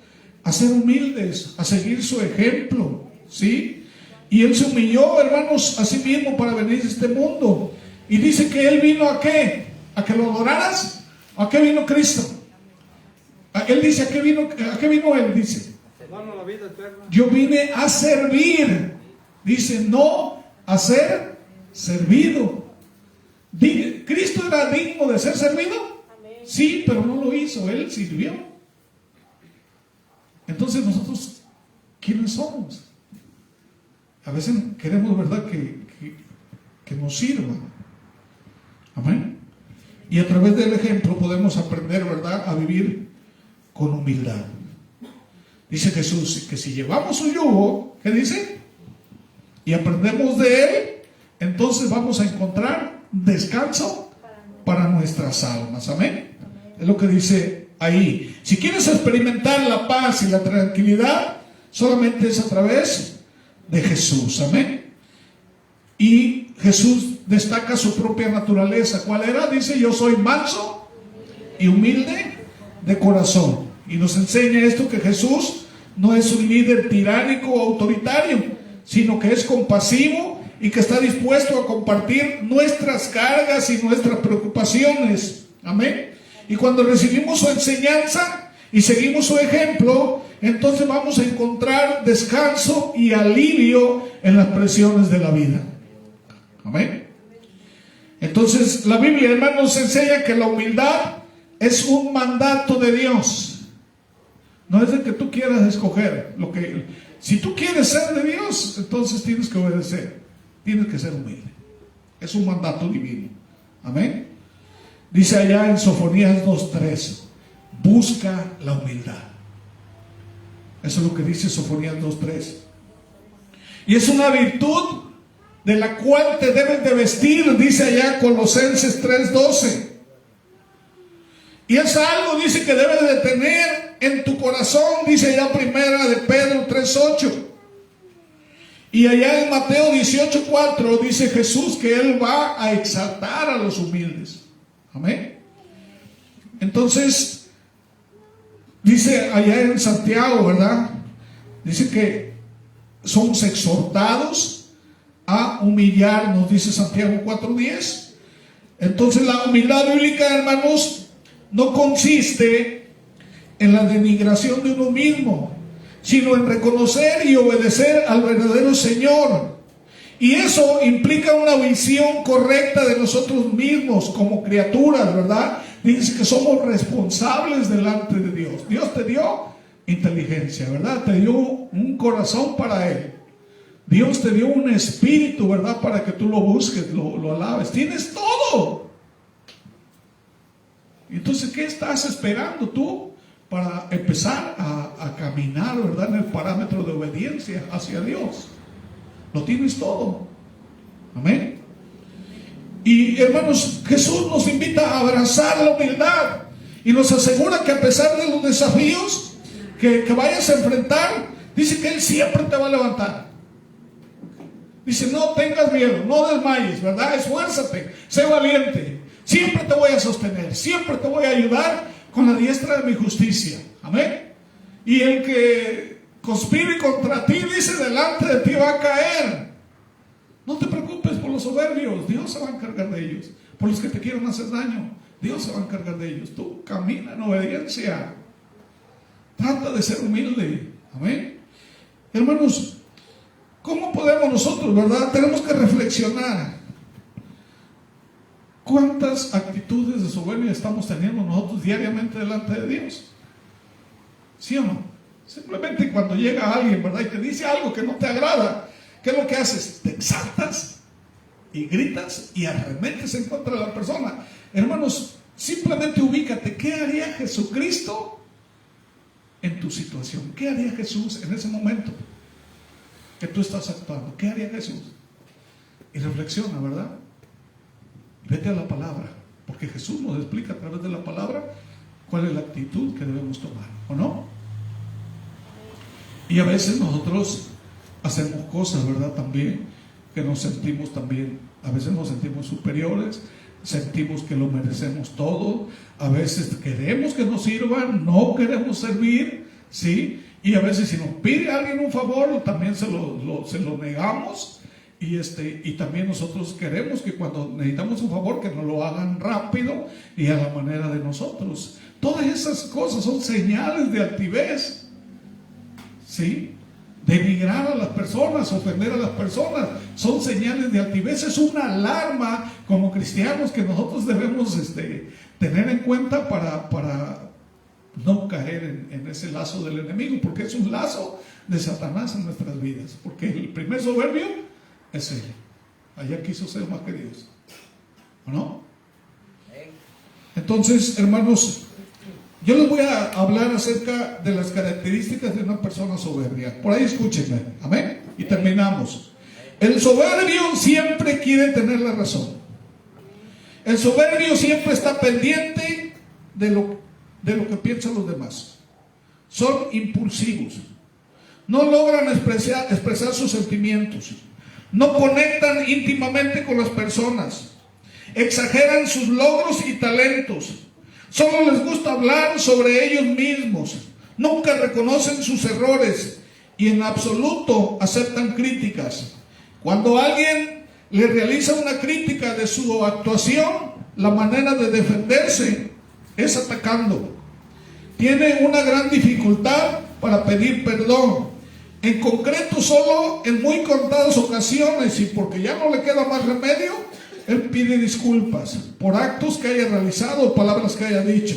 a ser humildes, a seguir su ejemplo, ¿sí? Y Él se humilló, hermanos, a sí mismo para venir a este mundo. Y dice que Él vino ¿a qué? ¿A que lo adoraras? ¿A qué vino Cristo? Él dice, ¿a qué vino Él? Dice, darnos la vida eterna. yo vine a servir. Dice, no a ser servido. ¿Cristo era digno de ser servido? Sí, pero no lo hizo, Él sirvió. Entonces nosotros, ¿quiénes somos? A veces queremos, ¿verdad?, que nos sirvan. Amén. Y a través del ejemplo podemos aprender, ¿verdad?, a vivir con humildad. Dice Jesús que si llevamos su yugo, ¿qué dice? Y aprendemos de Él, entonces vamos a encontrar descanso para nuestras almas. Amén. Es lo que dice ahí. Si quieres experimentar la paz y la tranquilidad, solamente es a través de Jesús. Amén. Y Jesús destaca su propia naturaleza. ¿Cuál era? Dice, yo soy manso y humilde de corazón. Y nos enseña esto, que Jesús no es un líder tiránico o autoritario, sino que es compasivo y que está dispuesto a compartir nuestras cargas y nuestras preocupaciones. Amén. Y cuando recibimos su enseñanza y seguimos su ejemplo, entonces vamos a encontrar descanso y alivio en las presiones de la vida. Amén. Entonces la Biblia, hermanos, enseña que la humildad es un mandato de Dios. No es de que tú quieras escoger lo que. Si tú quieres ser de Dios, entonces tienes que obedecer. Tienes que ser humilde. Es un mandato divino. Amén. Dice allá en Sofonías 2:3, busca la humildad. Eso es lo que dice Sofonías 2:3. Y es una virtud de la cual te debes de vestir, dice allá Colosenses 3:12. Y es algo, dice, que debes de tener en tu corazón, dice allá 1 de Pedro 3:8. Y allá en Mateo 18:4 dice Jesús que Él va a exaltar a los humildes. Amén. Entonces, dice allá en Santiago, ¿verdad? Dice que somos exhortados a humillarnos, dice Santiago 4:10. Entonces la humildad bíblica, hermanos, no consiste en la denigración de uno mismo, sino en reconocer y obedecer al verdadero Señor. Y eso implica una visión correcta de nosotros mismos como criaturas, ¿verdad? Dice que somos responsables delante de Dios. Dios te dio inteligencia, ¿verdad? Te dio un corazón para Él. Dios te dio un espíritu, ¿verdad?, para que tú lo busques, lo alabes. Tienes todo. Entonces, ¿qué estás esperando tú para empezar a caminar, ¿verdad?, en el parámetro de obediencia hacia Dios? Lo tienes todo. Amén. Y hermanos, Jesús nos invita a abrazar la humildad y nos asegura que a pesar de los desafíos que vayas a enfrentar, Dice que Él siempre te va a levantar. Dice, no tengas miedo, no desmayes, ¿verdad? Esfuérzate, sé valiente. Siempre te voy a sostener, siempre te voy a ayudar con la diestra de mi justicia. Amén. Y el que conspire contra ti, dice, delante de ti va a caer. No te preocupes por los soberbios, Dios se va a encargar de ellos. Por los que te quieran hacer daño, Dios se va a encargar de ellos. Tú camina en obediencia. Trata de ser humilde. Amén. Hermanos, ¿cómo podemos nosotros, verdad? Tenemos que reflexionar. ¿Cuántas actitudes de soberbia estamos teniendo nosotros diariamente delante de Dios? ¿Sí o no? Simplemente cuando llega alguien, ¿verdad? Y te dice algo que no te agrada, ¿qué es lo que haces? Te exaltas y gritas y arremetes en contra de la persona. Hermanos, simplemente ubícate. ¿Qué haría Jesucristo en tu situación? ¿Qué haría Jesús en ese momento que tú estás actuando? ¿Qué haría Jesús? Y reflexiona, ¿verdad? Vete a la palabra, porque Jesús nos explica a través de la palabra cuál es la actitud que debemos tomar, ¿o no? Y a veces nosotros hacemos cosas, ¿verdad? También que nos sentimos también, a veces nos sentimos superiores, sentimos que lo merecemos todo, a veces queremos que nos sirvan, no queremos servir, ¿sí? Y a veces si nos pide alguien un favor, también se lo negamos. Y también nosotros queremos que cuando necesitamos un favor, que nos lo hagan rápido y a la manera de nosotros. Todas esas cosas son señales de altivez, ¿sí? Denigrar a las personas, ofender a las personas, son señales de altivez. Es una alarma como cristianos que nosotros debemos tener en cuenta para no caer en ese lazo del enemigo, porque es un lazo de Satanás en nuestras vidas. Porque el primer soberbio es Él. Allá quiso ser más que Dios, ¿o no? Entonces, hermanos, yo les voy a hablar acerca de las características de una persona soberbia. Por ahí escúchenme, amén. Y terminamos. El soberbio siempre quiere tener la razón. El soberbio siempre está pendiente de lo que piensan los demás. Son impulsivos. No logran expresar sus sentimientos. No conectan íntimamente con las personas. Exageran sus logros y talentos. Solo les gusta hablar sobre ellos mismos. Nunca reconocen sus errores y en absoluto aceptan críticas. Cuando alguien le realiza una crítica de su actuación, la manera de defenderse es atacando. Tiene una gran dificultad para pedir perdón. En concreto, solo en muy contadas ocasiones y porque ya no le queda más remedio, él pide disculpas por actos que haya realizado o palabras que haya dicho.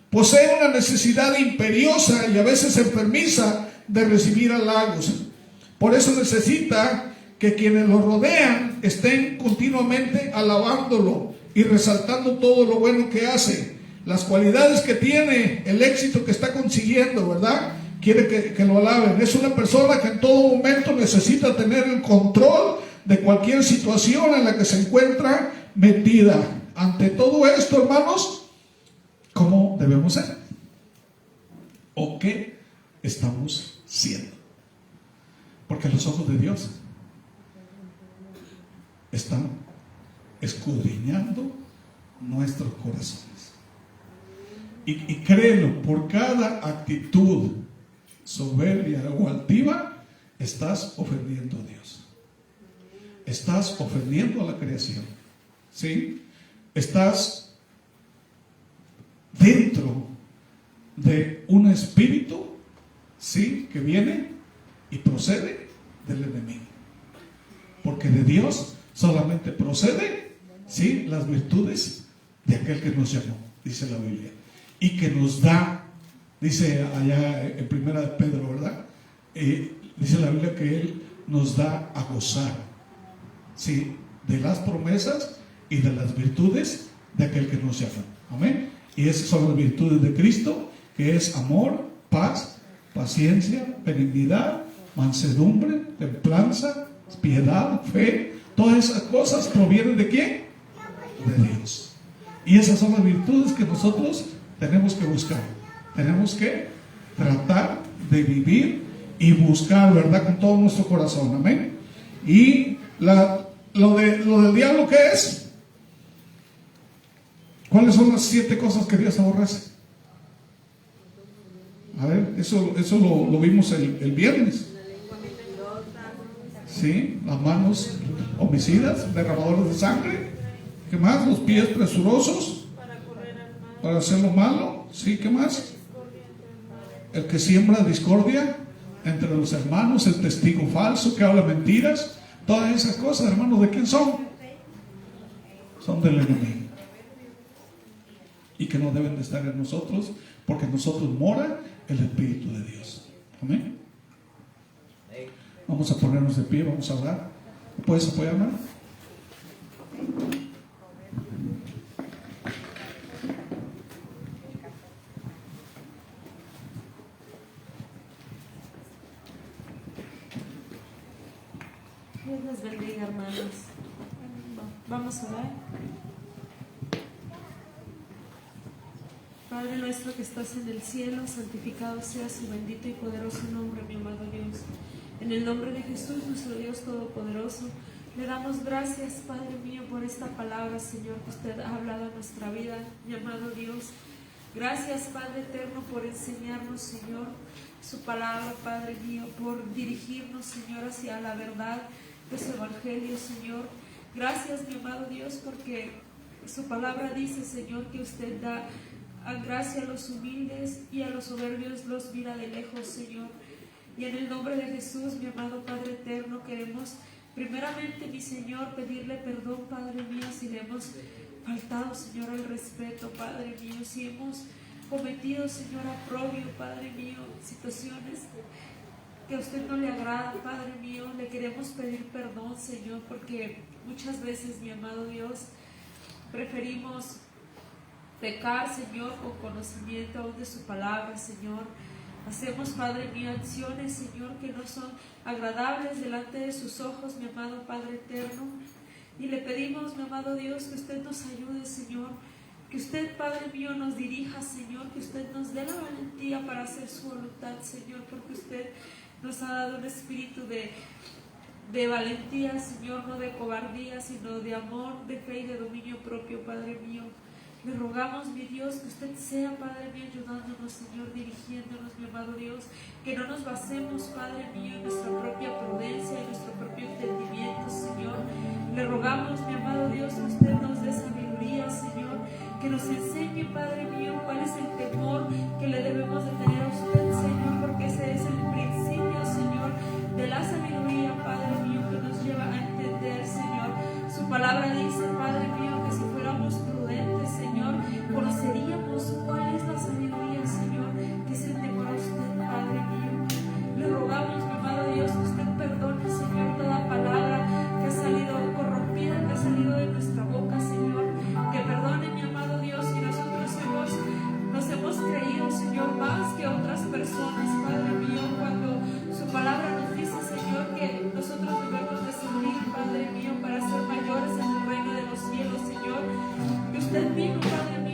Posee una necesidad imperiosa y a veces enfermiza de recibir halagos. Por eso necesita que quienes lo rodean estén continuamente alabándolo y resaltando todo lo bueno que hace, las cualidades que tiene, el éxito que está consiguiendo, ¿verdad? Quiere que lo alaben. Es una persona que en todo momento necesita tener el control de cualquier situación en la que se encuentra metida. Ante todo esto, hermanos, ¿cómo debemos ser? ¿O qué estamos siendo? Porque los ojos de Dios están escudriñando nuestros corazones. Y créelo, por cada actitud soberbia o altiva, estás ofendiendo a Dios. Estás ofendiendo a la creación. ¿Sí? Estás dentro de un espíritu, ¿sí?, que viene y procede del enemigo. Porque de Dios solamente procede, ¿sí?, las virtudes de aquel que nos llamó, dice la Biblia, y que nos da. Dice allá en primera de Pedro, ¿verdad? Dice la Biblia que Él nos da a gozar, ¿sí?, de las promesas y de las virtudes de aquel que nos llama. Amén. Y esas son las virtudes de Cristo, que es amor, paz, paciencia, benignidad, mansedumbre, templanza, piedad, fe. Todas esas cosas provienen ¿de quién? De Dios. Y esas son las virtudes que nosotros tenemos que buscar. Tenemos que tratar de vivir y buscar, ¿verdad? Con todo nuestro corazón, amén. Y lo del diablo, ¿qué es? ¿Cuáles son las 7 cosas que Dios aborrece? A ver, eso lo vimos el viernes. Sí, las manos homicidas, derramadores de sangre. ¿Qué más? Los pies presurosos para hacer lo malo. Sí, ¿qué más? El que siembra discordia entre los hermanos, el testigo falso que habla mentiras. Todas esas cosas, hermanos, ¿de quién son? Son del enemigo. Y que no deben de estar en nosotros, porque en nosotros mora el Espíritu de Dios. Amén. Vamos a ponernos de pie, vamos a orar. ¿Puedes apoyarme? Dios les bendiga, hermanos. Vamos a orar. Padre nuestro que estás en el cielo, santificado sea su bendito y poderoso nombre, mi amado Dios. En el nombre de Jesús, nuestro Dios Todopoderoso, le damos gracias, Padre mío, por esta palabra, Señor, que usted ha hablado en nuestra vida, mi amado Dios. Gracias, Padre eterno, por enseñarnos, Señor, su palabra, Padre mío, por dirigirnos, Señor, hacia la verdad de su evangelio, Señor. Gracias, mi amado Dios, porque su palabra dice, Señor, que usted da gracia a los humildes y a los soberbios los mira de lejos, Señor. Y en el nombre de Jesús, mi amado Padre eterno, queremos primeramente, mi Señor, pedirle perdón, Padre mío, si le hemos faltado, Señor, al respeto, Padre mío, si hemos cometido, Señor, aprobio, Padre mío, situaciones que a usted no le agrada, Padre mío. Le queremos pedir perdón, Señor, porque muchas veces, mi amado Dios, preferimos pecar, Señor, con conocimiento aún de su palabra, Señor. Hacemos, Padre mío, acciones, Señor, que no son agradables delante de sus ojos, mi amado Padre eterno. Y le pedimos, mi amado Dios, que usted nos ayude, Señor. Que usted, Padre mío, nos dirija, Señor. Que usted nos dé la valentía para hacer su voluntad, Señor. Porque usted nos ha dado un espíritu de valentía, Señor, no de cobardía, sino de amor, de fe y de dominio propio, Padre mío. Le rogamos, mi Dios, que usted sea, Padre mío, ayudándonos, Señor, dirigiéndonos, mi amado Dios, que no nos basemos, Padre mío, en nuestra propia prudencia, en nuestro propio entendimiento, Señor. Le rogamos, mi amado Dios, que usted nos dé sabiduría, Señor, que nos enseñe, Padre mío, cuál es el temor que le debemos de tener a usted, Señor, porque ese es el principio, Señor, de la sabiduría, Padre mío, que nos lleva a entender, Señor. Su palabra dice, Padre mío, que si fuéramos prudentes, Señor, conoceríamos cuál es la sabiduría, Señor, que es el temor a usted, Padre mío. Le rogamos, mi amado Dios, que usted perdone, Señor, toda palabra que ha salido corrompida, que ha salido de nuestra boca, Señor. Que perdone, mi amado Dios, que nosotros nos hemos creído, Señor, más que otras personas, Padre mío, cuando su palabra nos dice, Señor, que nosotros debemos de servir, Padre mío, para ser mayores en el reino de los cielos, Señor. Que usted mismo, Padre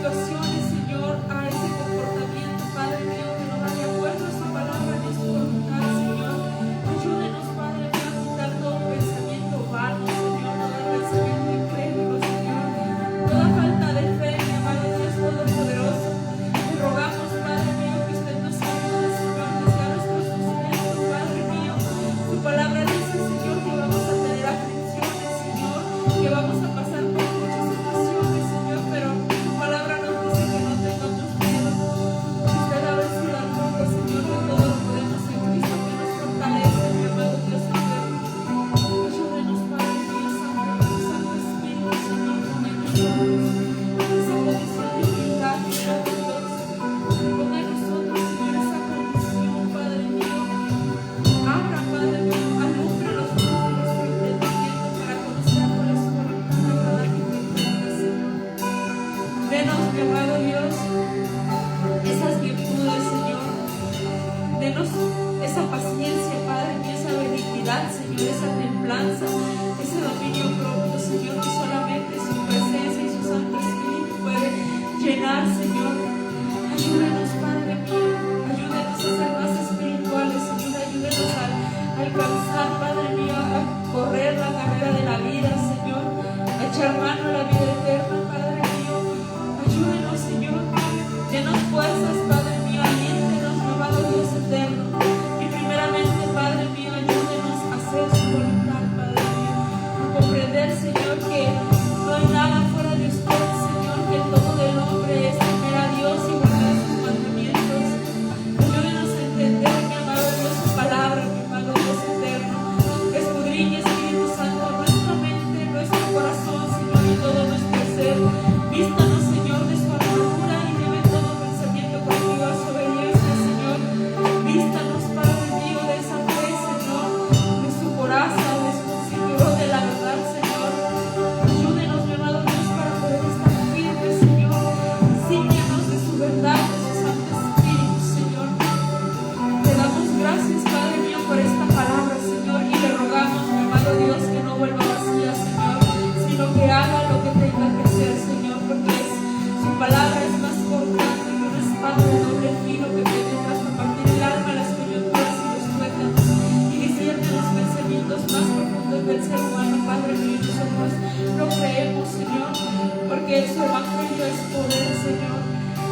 situaciones, Señor, a ese comportamiento, Padre mío, que no va de acuerdo a su palabra ni a su voluntad, Señor. Ayúdenos, Padre mío, a quitar todo pensamiento vano, Señor, todo pensamiento incrédulo, Señor, toda falta de fe, mi amado Dios Todopoderoso. Te rogamos, Padre mío, que usted nos ayude, Señor, que sea nuestro sustento, Padre mío. Tu palabra dice, Señor, que vamos a tener aflicciones, Señor, que vamos a pasar por muchas situaciones, Señor, pero tu palabra nos dice que no tengamos miedo. Usted ha vencido al mundo, Señor, que todo lo podemos en Cristo que nos fortalece, mi amado Dios eterno. Ayúdenos, Padre mío, Santo Espíritu, Señor, ponga en nosotros esa condición de humildad, mi amado Dios. Ponga en nosotros, Señor, esa condición, Padre mío. Abra, Padre mío, alumbra los ojos de nuestro entendimiento para conocer cuál es su voluntad a cada quien, Señor. Denos, mi amado Dios, esas virtudes, Señor. Denos esa paciencia, Padre mío, esa benignidad, Señor, esa templanza, ese dominio propio, Señor, que solamente su presencia y su Santo Espíritu puede llenar, Señor. Ayúdenos, Padre mío, ayúdenos a ser más espirituales, Señor, ayúdenos a alcanzar, Padre mío, a correr la carrera de la vida, Señor, a echar mano a la vida eterna, Padre mío. Ayúdenos, Señor, denos fuerzas, Padre mío, aliéntenos, mi amado Dios eterno. Y primeramente, Padre mío, ayúdenos a hacer su voluntad, Padre mío, a comprender, Señor, que no hay nada fuera de usted, Señor, que el todo del hombre es temer a Dios y guardar sus mandamientos. Ayúdenos a entender, mi amado Dios, su palabra, mi amado Dios eterno. Escudriñe, Espíritu Santo, nuestra mente, nuestro corazón, Señor, y todo nuestro ser. Vístanos, Señor, de su armadura y lleve todo pensamiento cautivo a su obediencia, Señor. Vístanos, Padre mío, de esa fe, Señor, de su coraza, de su cinturón de la verdad, Señor. Ayúdenos, mi amado Dios, para poder estar firmes, Señor. Síguenos de su verdad, de su Santo Espíritu, Señor. Te damos gracias, Padre mío, por esta palabra, Señor, y le rogamos, mi amado Dios, que no vuelva vacía, Señor, sino que haga lo que tenga que hacer, Señor, porque su palabra es más cortante que una espada de doble filo que penetra hasta partir el alma, las coyunturas y los tuétanos, y discierne los pensamientos más profundos del ser humano, Padre mío. Nosotros lo creemos, Señor, porque su evangelio es poder, Señor.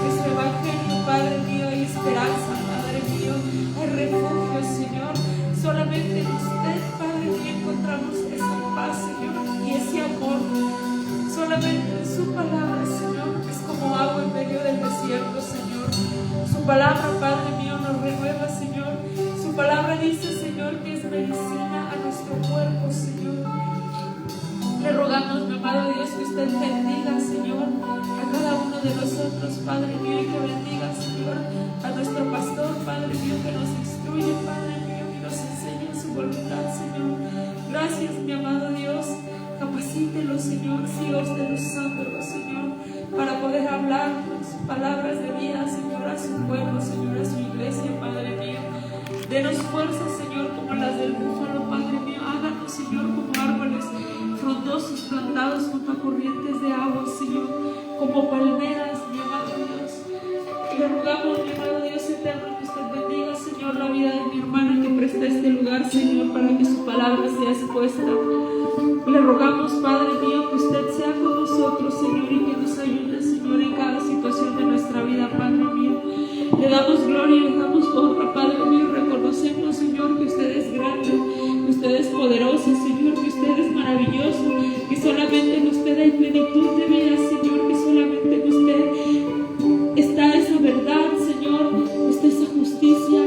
En su evangelio, Padre mío, hay esperanza, Padre mío, hay refugio, Señor. Solamente en usted, Padre mío, encontramos esa paz, Señor, y ese amor. Solamente en su palabra, Señor, es como agua en medio del desierto, Señor. Su palabra, Padre mío, nos renueva, Señor. Su palabra dice, Señor, que es medicina a nuestro cuerpo, Señor. Le rogamos, mi amado Dios, que usted bendiga, Señor, a cada uno de nosotros, Padre mío, y que bendiga, Señor, a nuestro pastor, Padre mío, que nos instruye, Padre mío, y nos enseña su voluntad, Señor. Gracias, mi amado Dios. Capacítelo, Señor, Dios de los santos, Señor, para poder hablarnos palabras de vida, Señor, a su pueblo, Señor, a su iglesia, Padre mío. Denos fuerzas, Señor, como las del búfalo, Padre mío. Háganos, Señor, como árboles frondosos plantados junto a corrientes de agua, Señor, como palmeras, mi amado Dios. Le rogamos, mi amado Dios eterno, que usted bendiga, Señor, la vida de mi hermana que presta este lugar, Señor, para que su palabra sea expuesta. Le rogamos, Padre mío, que usted sea con nosotros, Señor, y que nos ayude, Señor, en cada situación de nuestra vida, Padre mío. Le damos gloria y le damos honra, Padre mío. Reconocemos, Señor, que usted es grande, que usted es poderoso, Señor, que usted es maravilloso, que solamente en usted hay plenitud de vida, Señor, que solamente en usted está esa verdad, Señor, está esa justicia,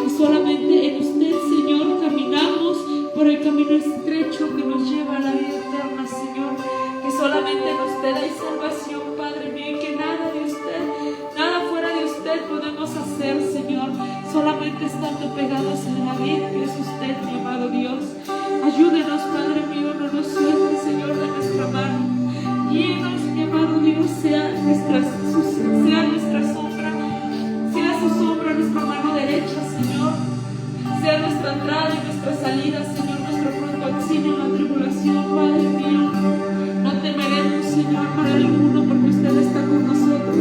y solamente en usted, Señor, caminamos por el camino estrecho que nos lleva a la vida eterna, Señor, que solamente en usted hay salvación, Padre mío, y que nada de usted, nada fuera de usted podemos hacer, Señor, solamente estando pegados en la vida que es usted, mi amado Dios. Ayúdenos, Padre mío, no nos suelte, Señor, de nuestra mano. Guíenos, mi amado Dios, sea nuestra sombra, sea su sombra nuestra mano derecha, Señor, sea nuestra entrada y nuestra salida, Señor, nuestro pronto auxilio en la tribulación, Padre mío. No temeremos, Señor, para ninguno, porque usted está con nosotros.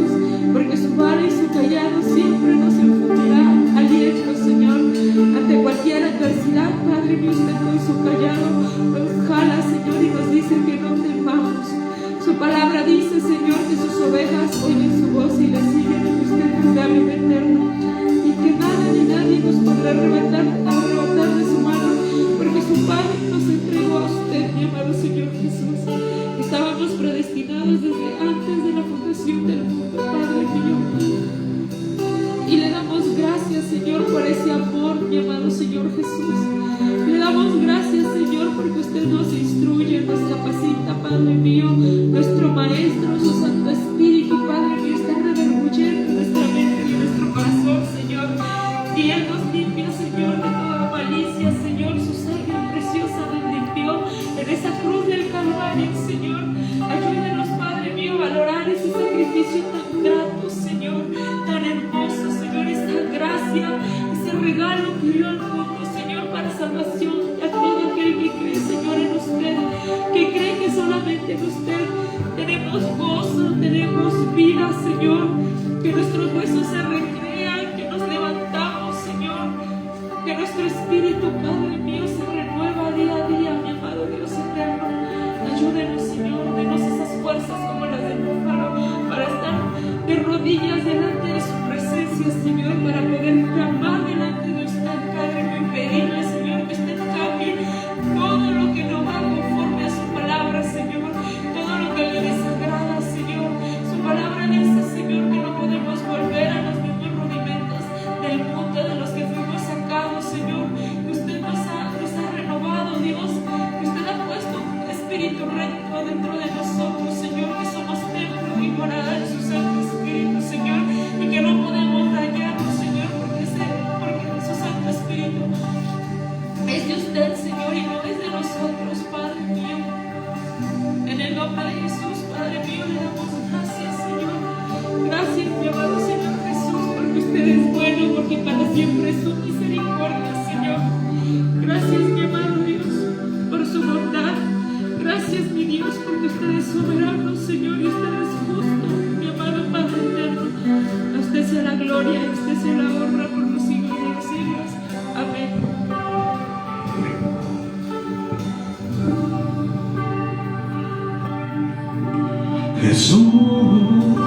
Jesús. Le damos gracias, Señor, porque usted nos instruye, nos capacita, Padre mío. Nuestro Maestro, su Santo Espíritu, Padre mío, está redarguyendo en nuestra mente y en nuestro corazón, Señor. Y Él nos limpia, Señor, de toda malicia, Señor. Su sangre preciosa nos limpió en esa cruz del Calvario, Señor. Ayúdenos, Padre mío, a valorar ese sacrificio tan grato, Señor, tan hermoso, Señor, esa gracia, ese regalo que dio al mundo, Señor, para salvación a todo aquel que cree, Señor, en usted, que cree que solamente en usted tenemos gozo, tenemos vida, Señor, que nuestros huesos se recrean, que nos levantamos, Señor, que nuestro espíritu, Padre mío, se renueva día a día, mi amado Dios eterno. Ayúdenos, Señor, denos esas fuerzas como las del búfalo para estar de rodillas delante de su presencia, Señor, para poder clamar delante de usted, Padre mío, y pedirle, Señor, que usted cambie todo lo que no va conforme a su palabra, Señor, todo lo que le desagrada, Señor. Su palabra dice, Señor, que no podemos volver a los mismos rudimentos del mundo de los que fuimos sacados, Señor, que usted nos ha renovado, Dios, que usted ha puesto un espíritu recto dentro de nosotros, Señor, que somos templo y morada de su Santo Espíritu, Señor, y que no podemos dañarnos, Señor, porque su Santo Espíritu es de usted, Señor, y no es de nosotros, Padre mío. En el nombre de Jesús, Padre mío, le damos gracias, Señor. Gracias, mi amado Señor Jesús, porque usted es bueno, porque para siempre es su misericordia, Señor. Gracias, mi amado Dios, por su bondad. Gracias, mi Dios, porque usted es soberano, Señor, y usted es justo, mi amado Padre eterno. A usted sea la gloria, a usted sea la honra por los siglos de los siglos. Amén. Jesús,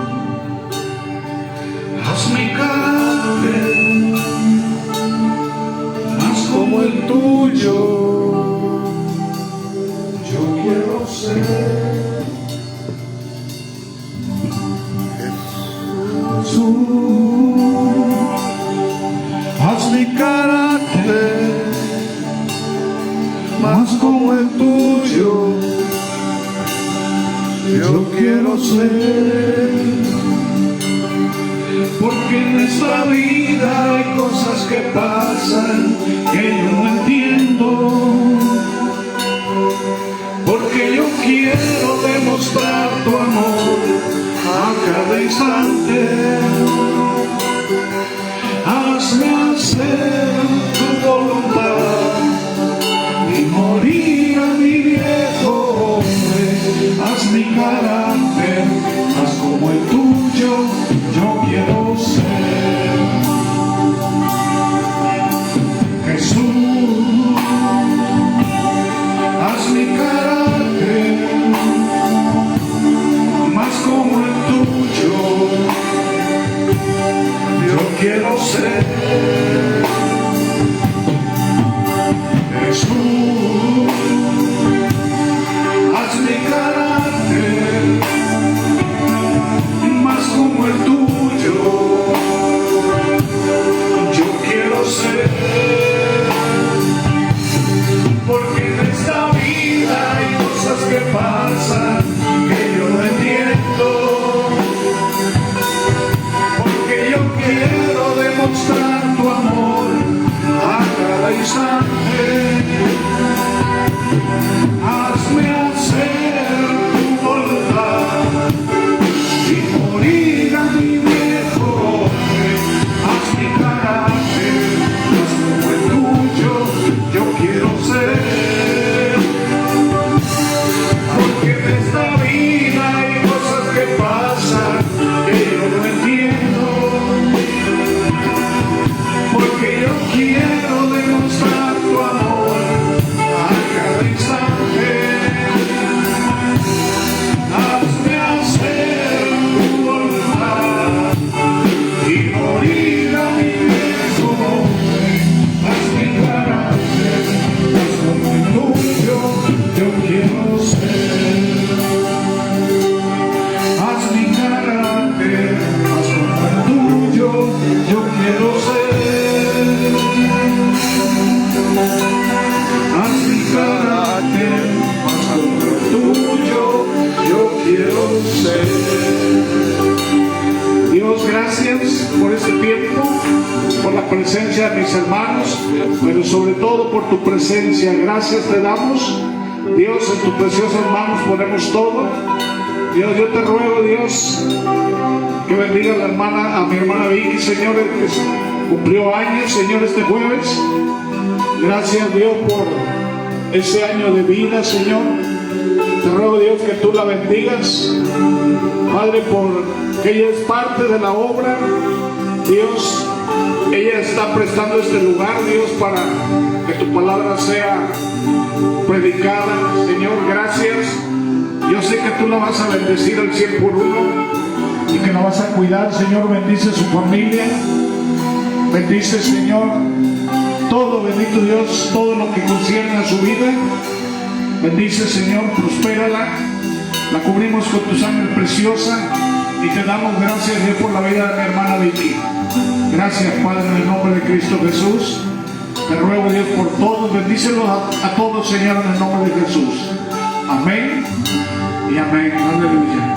haz mi carácter más como el tuyo. Yo quiero ser Jesús, haz mi carácter más como el tuyo. Yo quiero ser, porque en esta vida hay cosas que pasan que yo no entiendo, porque yo quiero demostrar tu amor a cada instante. Hazme hacer tu voluntad y morir a mi viejo hombre. Haz mi carácter, haz como el tuyo, yo quiero ser. Jesús, haz mi carácter más como el tuyo, gracias por este tiempo, por la presencia de mis hermanos, pero sobre todo por tu presencia. Gracias te damos, Dios, en tus preciosas manos ponemos todo. Dios, yo te ruego, Dios, que bendiga a mi hermana Vicky, Señor, que cumplió años, Señor, este jueves. Gracias, Dios, por ese año de vida, Señor. Te ruego, Dios, que tú la bendigas, Padre, porque ella es parte de la obra. Dios, ella está prestando este lugar, Dios, para que tu palabra sea predicada. Señor, gracias. Yo sé que tú la vas a bendecir al 100 por 1 y que la vas a cuidar. Señor, bendice su familia. Bendice, Señor, todo, bendito Dios, todo lo que concierne a su vida. Bendice, Señor, prospérala. La cubrimos con tu sangre preciosa y te damos gracias, Dios, por la vida de mi hermana Vicky. Gracias, Padre, en el nombre de Cristo Jesús. Te ruego, Dios, por todos. Bendícelos a todos, Señor, en el nombre de Jesús. Amén y amén. Aleluya.